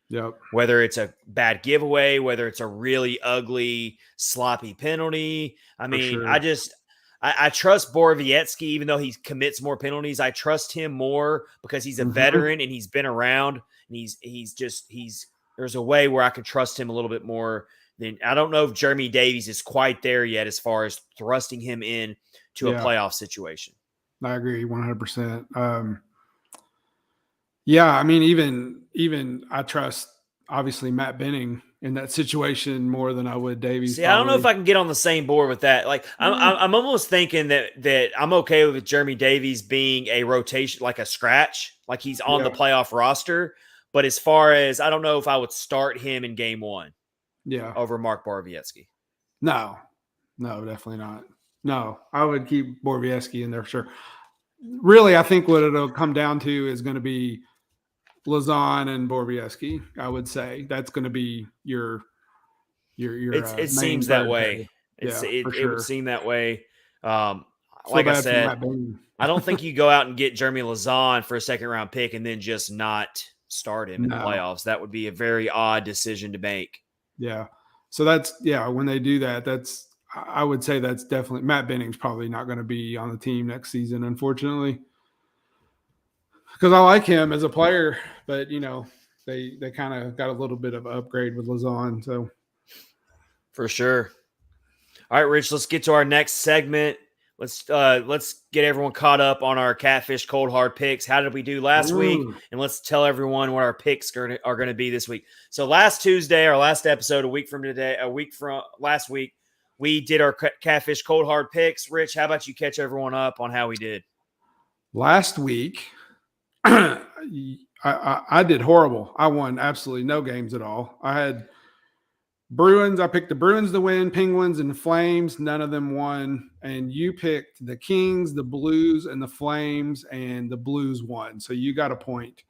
Yep. Whether it's a bad giveaway, whether it's a really ugly, sloppy penalty. I mean, I trust Borowiecki, even though he commits more penalties. I trust him more because he's a veteran and he's been around. And there's a way where I can trust him a little bit more. Then I don't know if Jeremy Davies is quite there yet as far as thrusting him in to a playoff situation. I agree 100%. I mean, even I trust obviously Matt Benning in that situation more than I would Davies. See, I don't know if I can get on the same board with that. Like, I'm almost thinking that I'm okay with Jeremy Davies being a rotation, like a scratch, like he's on the playoff roster. But as far as, I don't know if I would start him in game 1. Yeah. Over Mark Borowiecki. No, definitely not. No, I would keep Borowiecki in there for sure. Really, I think what it'll come down to is going to be Lazan and Borbieski, I would say. That's going to be your It main seems that third way. pair. Yeah, for It would sure. seem that way. Feel Like I bad for said, Matt Bain. I don't think you go out and get Jeremy Lazan for a second round pick and then just not start him in the No. playoffs. That would be a very odd decision to make. Yeah. So when they do that, I would say that's definitely Matt Benning's probably not going to be on the team next season, unfortunately. Because I like him as a player, but they kind of got a little bit of an upgrade with Lazan. So for sure. All right, Rich, let's get to our next segment. Let's get everyone caught up on our Catfish Cold Hard picks. How did we do last week? And let's tell everyone what our picks are going to be this week. So last Tuesday, our last episode, a week from last week, we did our Catfish Cold Hard picks. Rich, how about you catch everyone up on how we did? Last week, I did horrible. I won absolutely no games at all. I had Bruins. I picked the Bruins to win, Penguins and Flames. None of them won. And you picked the Kings, the Blues, and the Flames, and the Blues won. So you got a point.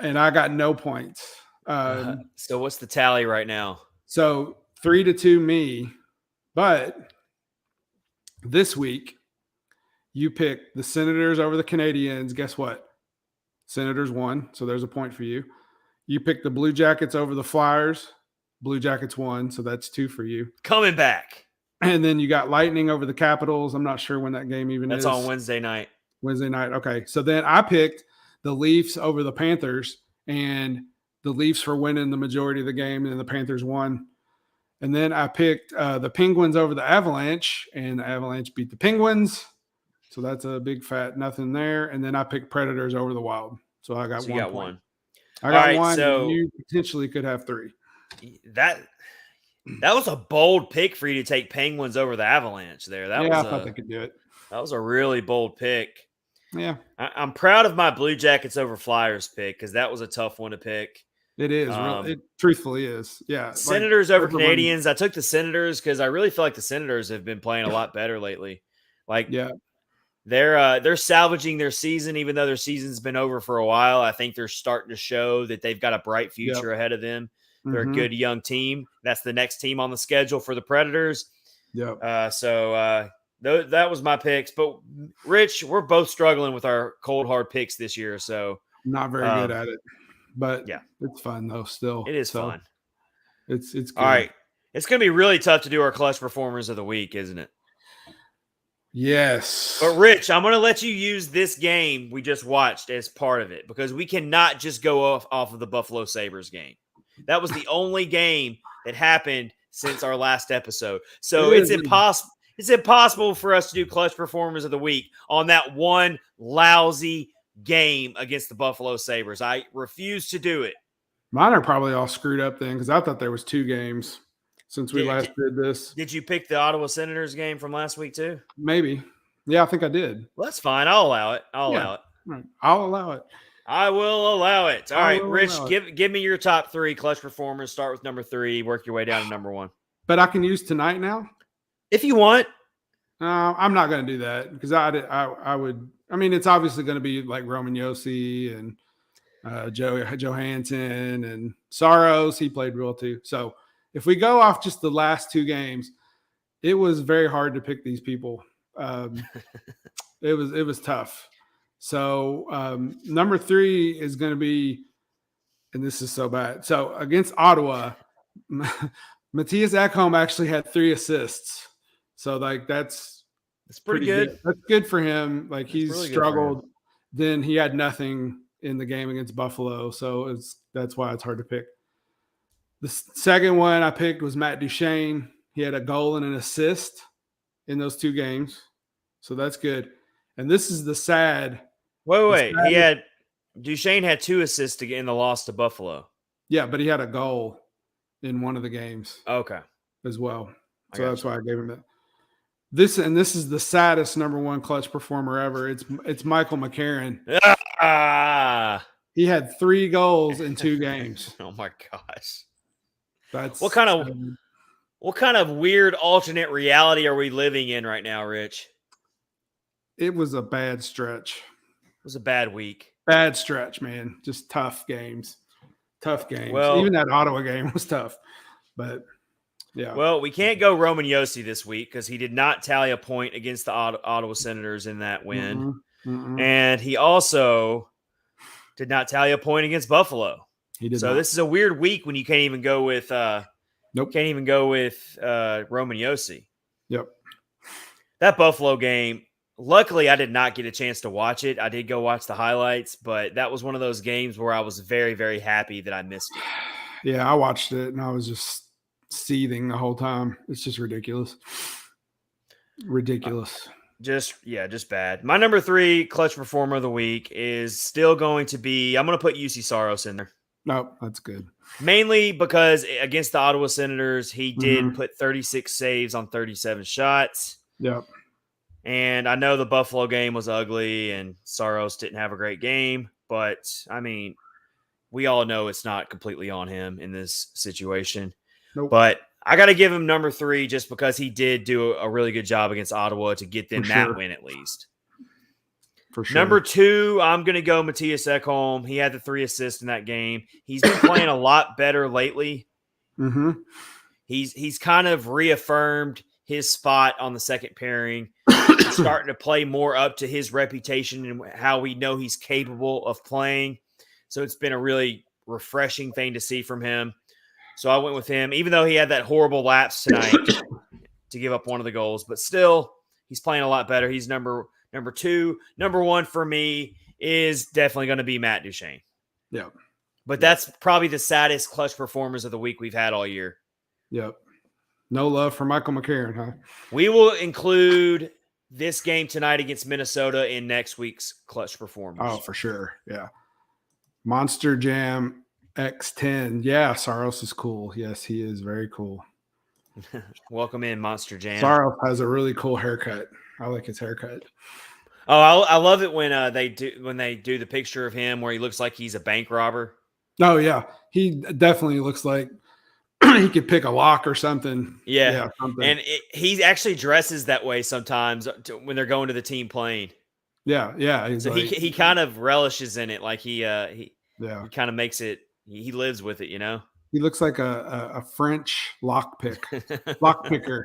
And I got no points. So what's the tally right now? So 3-2 me. But this week, you picked the Senators over the Canadiens. Guess what? Senators won. So there's a point for you. You picked the Blue Jackets over the Flyers. Blue Jackets won, so that's 2 for you. Coming back. And then you got Lightning over the Capitals. I'm not sure when that game even is. That's on Wednesday night. Wednesday night. Okay. So then I picked the Leafs over the Panthers, and the Leafs were winning the majority of the game, and the Panthers won. And then I picked the Penguins over the Avalanche, and the Avalanche beat the Penguins. So that's a big fat nothing there. And then I picked Predators over the Wild. So I got so 1 you got point. one. I got right, one. So you potentially could have 3. That was a bold pick for you to take Penguins over the Avalanche there. I thought they could do it. That was a really bold pick. Yeah. I'm proud of my Blue Jackets over Flyers pick because that was a tough one to pick. It is. It truthfully is. Yeah. Senators over Canadians. I took the Senators because I really feel like the Senators have been playing a lot better lately. They're salvaging their season, even though their season's been over for a while. I think they're starting to show that they've got a bright future ahead of them. They're a good young team. That's the next team on the schedule for the Predators. Yep. That was my picks. But Rich, we're both struggling with our cold hard picks this year. So not very good at it. But yeah, it's fun though. Still, it is fun. It's good. All right. It's going to be really tough to do our clutch performers of the week, isn't it? Yes. But Rich, I'm going to let you use this game we just watched as part of it because we cannot just go off of the Buffalo Sabres game. That was the only game that happened since our last episode. So it's impossible for us to do clutch performers of the week on that one lousy game against the Buffalo Sabres. I refuse to do it. Mine are probably all screwed up then because I thought there was 2 games since we last did this. Did you pick the Ottawa Senators game from last week too? Maybe. Yeah, I think I did. Well, that's fine. I'll allow it. I'll allow it. Right. I'll allow it. I will allow it. All right, Rich, give me your top 3 clutch performers. Start with number 3. Work your way down to number 1. But I can use tonight now? If you want. I'm not going to do that because I would. I mean, it's obviously going to be like Roman Yossi and Johansen and Saros. He played real too. So if we go off just the last 2 games, it was very hard to pick these people. It was tough. So number 3 is going to be, and this is so bad. So against Ottawa, Matthias Ekholm actually had 3 assists. So that's pretty good. That's good for him. Like he's really struggled. Then he had nothing in the game against Buffalo. So that's why it's hard to pick. The second one I picked was Matt Duchene. He had a goal and an assist in those 2 games. So that's good. And this is the sad. Wait. Duchene had 2 assists in the loss to Buffalo. Yeah, but he had a goal in one of the games. Okay. As well. So that's why I gave him that. This is the saddest number 1 clutch performer ever. It's Michael McCarron. He had 3 goals in 2 games. Oh my gosh. That's what kind of weird alternate reality are we living in right now, Rich? It was a bad stretch. It was a bad week. Bad stretch, man. Just tough games. Tough games. Well, even that Ottawa game was tough. But yeah. Well, we can't go Roman Yossi this week because he did not tally a point against the Ottawa Senators in that win. And he also did not tally a point against Buffalo. He did so not. This is a weird week when you can't even go with Roman Yossi. Yep. That Buffalo game, luckily I did not get a chance to watch it. I did go watch the highlights, but that was one of those games where I was very, very happy that I missed it. Yeah, I watched it and I was just seething the whole time. It's just ridiculous. Just bad. My number 3 clutch performer of the week is still going to be, I'm going to put UC Saros in there. No, that's good. Mainly because against the Ottawa Senators, he did put 36 saves on 37 shots. Yep. And I know the Buffalo game was ugly and Saros didn't have a great game, but I mean, we all know it's not completely on him in this situation. Nope. But I got to give him number 3 just because he did do a really good job against Ottawa to get them that win at least. For sure. Number 2, I'm going to go Matthias Ekholm. He had the 3 assists in that game. He's been playing a lot better lately. He's kind of reaffirmed his spot on the second pairing. He's starting to play more up to his reputation and how we know he's capable of playing. So it's been a really refreshing thing to see from him. So I went with him, even though he had that horrible lapse tonight to give up one of the goals. But still, he's playing a lot better. He's number 2. Number 1 for me is definitely going to be Matt Duchene. Yeah. But that's probably the saddest clutch performers of the week we've had all year. Yep. No love for Michael McCarron, huh? We will include this game tonight against Minnesota in next week's clutch performers. Oh, for sure. Yeah. Monster Jam X10. Yeah, Saros is cool. Yes, he is very cool. Welcome in, Monster Jam. Saros has a really cool haircut. I like his haircut. Oh, I love it when they do the picture of him where he looks like he's a bank robber. Oh yeah, he definitely looks like he could pick a lock or something. Yeah, something. And he actually dresses that way sometimes when they're going to the team plane. Yeah. So like, he kind of relishes in it, like he kind of makes it. He lives with it, you know. He looks like a French lockpicker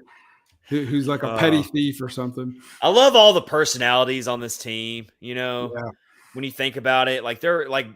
who's like a petty thief or something. I love all the personalities on this team. You know, when you think about it, like they're like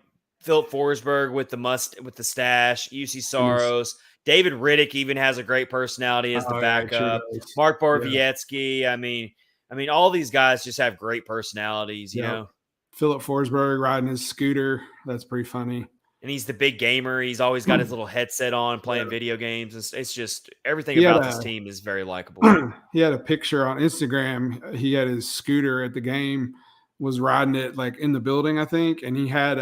Philip Forsberg with the stash, UC Saros, David Riddick even has a great personality as the backup. Mark Borowiecki. I mean, all these guys just have great personalities. You know, Philip Forsberg riding his scooter. That's pretty funny. And he's the big gamer. He's always got his little headset on playing video games. It's just everything about this team is very likable. He had a picture on Instagram. He had his scooter at the game, was riding it like in the building, I think. And he had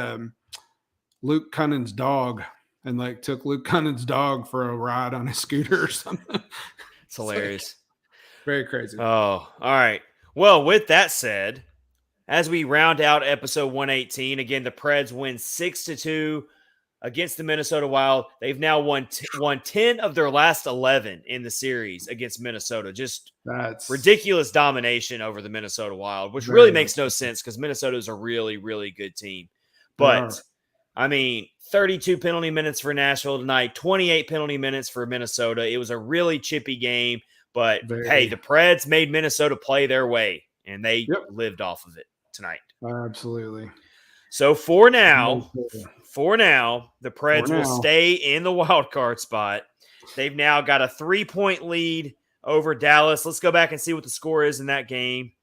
Luke Cunning's dog and like took Luke Cunning's dog for a ride on his scooter or something. It's hilarious. Very crazy. Oh, all right. Well, with that said, as we round out episode 118, again, the Preds win 6-2 against the Minnesota Wild. They've now won 10 of their last 11 in the series against Minnesota. That's ridiculous domination over the Minnesota Wild, which really makes no sense because Minnesota is a really, really good team. But, I mean, 32 penalty minutes for Nashville tonight, 28 penalty minutes for Minnesota. It was a really chippy game, but, hey, the Preds made Minnesota play their way, and they lived off of it tonight. Absolutely. So for now, the Preds will stay in the wild card spot. They've now got a 3-point lead over Dallas. Let's go back and see what the score is in that game.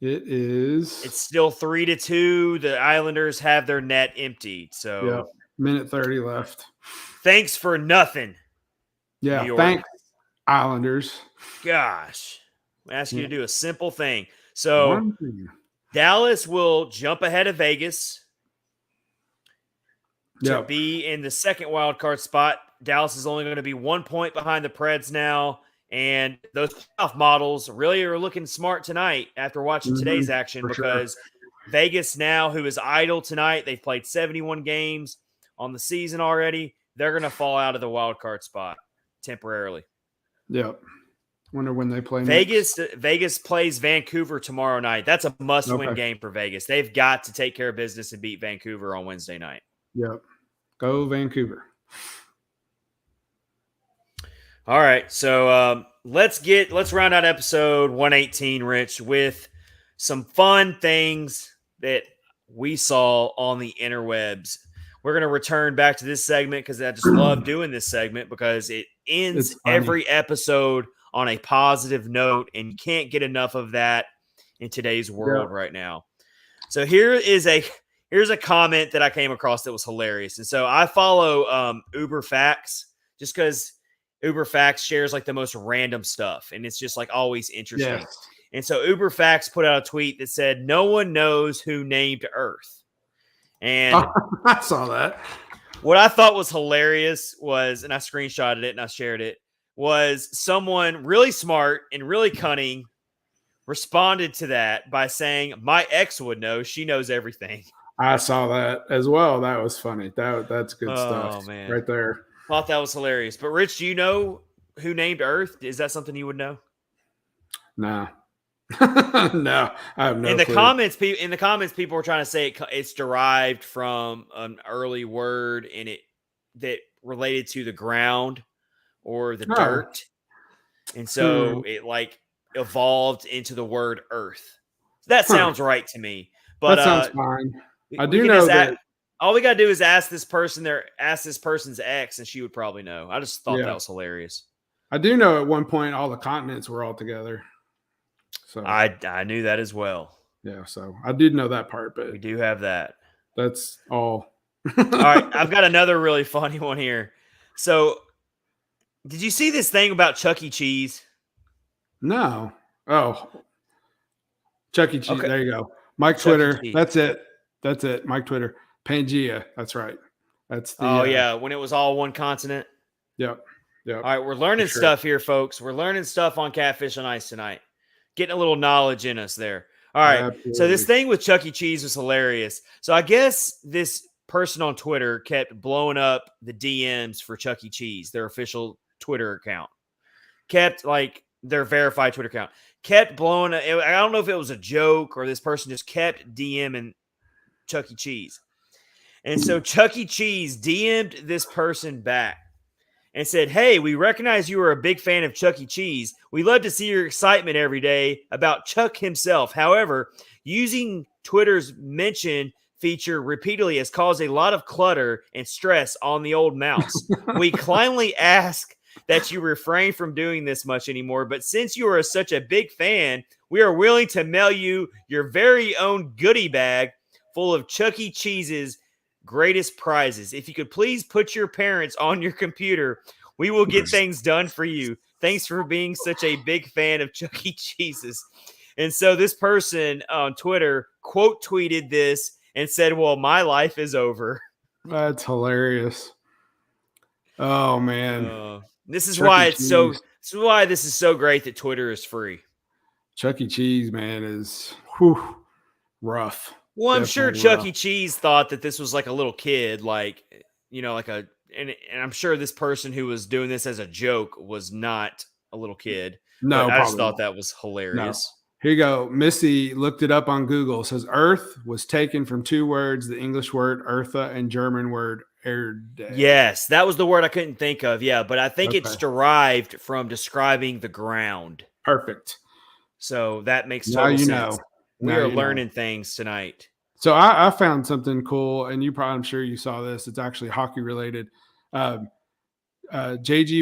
It's still 3-2. The Islanders have their net emptied. So minute 30 left. Thanks for nothing. Yeah, thanks, Islanders. Gosh. I ask you to do a simple thing. So Dallas will jump ahead of Vegas to be in the second wild card spot. Dallas is only going to be 1 point behind the Preds now. And those playoff models really are looking smart tonight after watching today's action because Vegas now, who is idle tonight, they've played 71 games on the season already. They're going to fall out of the wild card spot temporarily. Yep. Wonder when they play Vegas. next. Vegas plays Vancouver tomorrow night. That's a must-win game for Vegas. They've got to take care of business and beat Vancouver on Wednesday night. Yep. Go Vancouver. All right, so let's round out episode 118, Rich, with some fun things that we saw on the interwebs. We're going to return back to this segment because I just love doing this segment because it ends every episode on a positive note, and you can't get enough of that in today's world right now. So here's a comment that I came across that was hilarious. And so I follow Uber Facts just because Uber Facts shares like the most random stuff, and it's just like always interesting. Yes. And so Uber Facts put out a tweet that said, "No one knows who named Earth." And I saw that. What I thought was hilarious was, and I screenshotted it and I shared it, was someone really smart and really cunning responded to that by saying, "My ex would know. She knows everything." I saw that as well. That was funny. That's good stuff right there. Thought that was hilarious. But Rich, do you know who named Earth? Is that something you would know? No. No, I have no clue. In the comments, people were trying to say it's derived from an early word that related to the ground or the dirt. And so it like evolved into the word Earth. That sounds right to me. But that sounds fine. I do know that all we got to do is ask this person's ex, and she would probably know. I just thought that was hilarious. I do know at one point all the continents were all together. So I knew that as well. Yeah, so I did know that part, but we do have that. That's all. All right, I've got another really funny one here. So, did you see this thing about Chuck E. Cheese? No. Oh, Chuck E. Cheese. Okay. There you go. Mike Chuck Twitter. That's it. Mike Twitter. Pangea. That's right. That's the. Yeah, when it was all one continent. Yep. All right, we're learning stuff here, folks. We're learning stuff on Catfish on Ice tonight. Getting a little knowledge in us there. All right. Absolutely. So this thing with Chuck E. Cheese was hilarious. So I guess this person on Twitter kept blowing up the DMs for Chuck E. Cheese, their official Twitter account. Kept like their verified Twitter account. Kept blowing it. I don't know if it was a joke or this person just kept DMing Chuck E. Cheese. And so Chuck E. Cheese DM'd this person back and said, "Hey, we recognize you are a big fan of Chuck E. Cheese. We love to see your excitement every day about Chuck himself. However, using Twitter's mention feature repeatedly has caused a lot of clutter and stress on the old mouse. We kindly ask that you refrain from doing this much anymore, but since you are such a big fan, we are willing to mail you your very own goodie bag full of Chuck E. Cheese's greatest prizes. If you could please put your parents on your computer, we will get things done for you. Thanks for being such a big fan of Chuck E. Cheese's." And so this person on Twitter quote tweeted this and said, "Well, my life is over." That's hilarious. Oh man. This is why this is so great that Twitter is free. Chuck E. Cheese, man, is rough. Well, I'm sure Chuck E. Cheese thought that this was like a little kid, like, you know, and I'm sure this person who was doing this as a joke was not a little kid. No, I just thought that was hilarious. No. Here you go. Missy looked it up on Google. It says Earth was taken from two words, the English word Eartha and German word Erde. Yes, that was the word I couldn't think of. Yeah, but I think it's derived from describing the ground. Perfect. So that makes total sense. Know. We are learning things tonight. So I found something cool, and I'm sure you saw this. It's actually hockey related. JG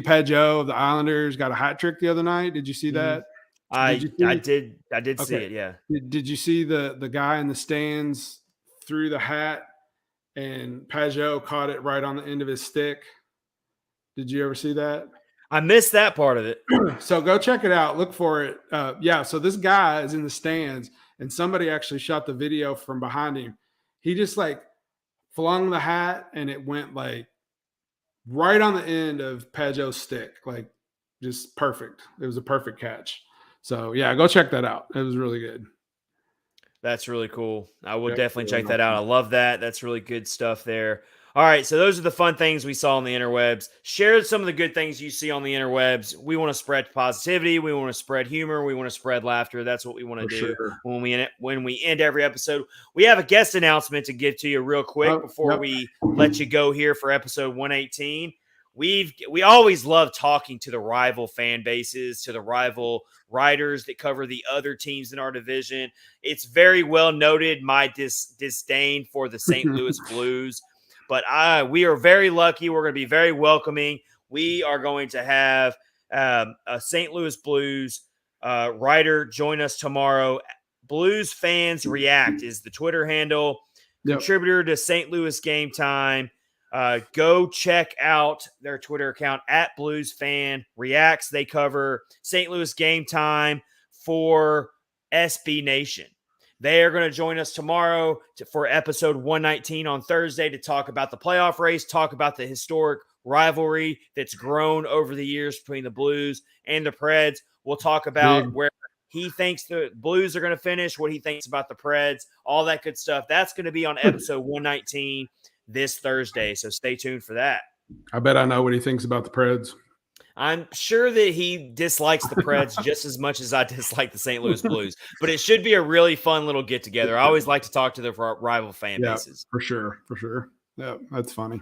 Pageau of the Islanders got a hat trick the other night. Did you see that? I did see it. Yeah. Did you see the guy in the stands threw the hat and Pageau caught it right on the end of his stick? Did you ever see that? I missed that part of it. So go check it out. Look for it. So this guy is in the stands and somebody actually shot the video from behind him. He just like flung the hat and it went like right on the end of Pageau's stick. Like just perfect. It was a perfect catch. So yeah, go check that out. It was really good. That's really cool. I will definitely check that out. I love that. That's really good stuff there. All right, so those are the fun things we saw on the interwebs. Share some of the good things you see on the interwebs. We want to spread positivity. We want to spread humor. We want to spread laughter. That's what we want to do when we end every episode. We have a guest announcement to give to you real quick before we let you go here for episode 118. We always love talking to the rival fan bases, to the rival writers that cover the other teams in our division. It's very well noted my disdain for the St. Louis Blues. But we are very lucky. We're going to be very welcoming. We are going to have a St. Louis Blues writer join us tomorrow. Blues Fans React is the Twitter handle. Contributor to St. Louis Game Time. Go check out their Twitter account at Blues Fan Reacts. They cover St. Louis Game Time for SB Nation. They are going to join us tomorrow for episode 119 on Thursday to talk about the playoff race, talk about the historic rivalry that's grown over the years between the Blues and the Preds. We'll talk about where he thinks the Blues are going to finish, what he thinks about the Preds, all that good stuff. That's going to be on episode 119 this Thursday, so stay tuned for that. I bet I know what he thinks about the Preds. I'm sure that he dislikes the Preds just as much as I dislike the St. Louis Blues, but it should be a really fun little get together. I always like to talk to the rival fan bases. For sure. Yeah, that's funny.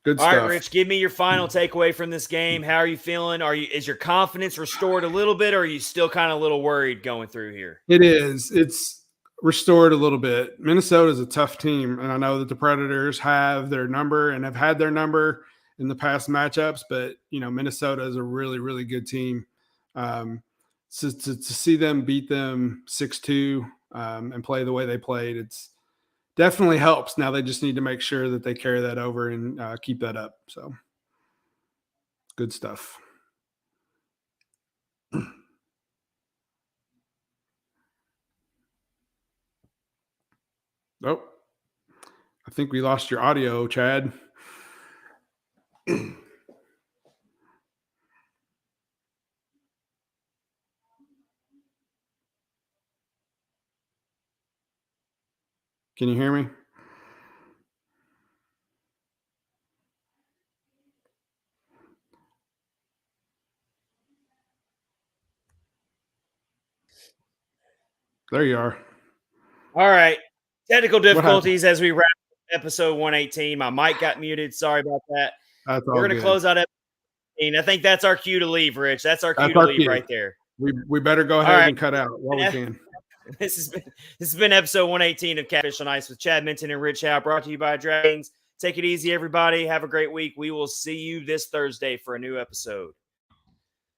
Good stuff. All right, Rich, give me your final takeaway from this game. How are you feeling? Is your confidence restored a little bit, or are you still kind of a little worried going through here? It is. It's restored a little bit. Minnesota is a tough team, and I know that the Predators have their number and have had their number in the past matchups, but Minnesota is a really, really good team. So to see them beat them 6-2 and play the way they played, it's definitely helps. Now they just need to make sure that they carry that over and keep that up. So good stuff. Oh, I think we lost your audio, Chad. Can you hear me? There you are. All right. Technical difficulties as we wrap up episode 118. My mic got muted. Sorry about that. We're going to close out episode 18. I think that's our cue to leave, Rich. That's our cue to leave right there. We better go ahead and cut out while we can. This has been episode 118 of Catfish on Ice with Chad Minton and Rich Howe, brought to you by Dragons. Take it easy, everybody. Have a great week. We will see you this Thursday for a new episode.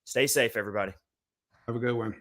Stay safe, everybody. Have a good one.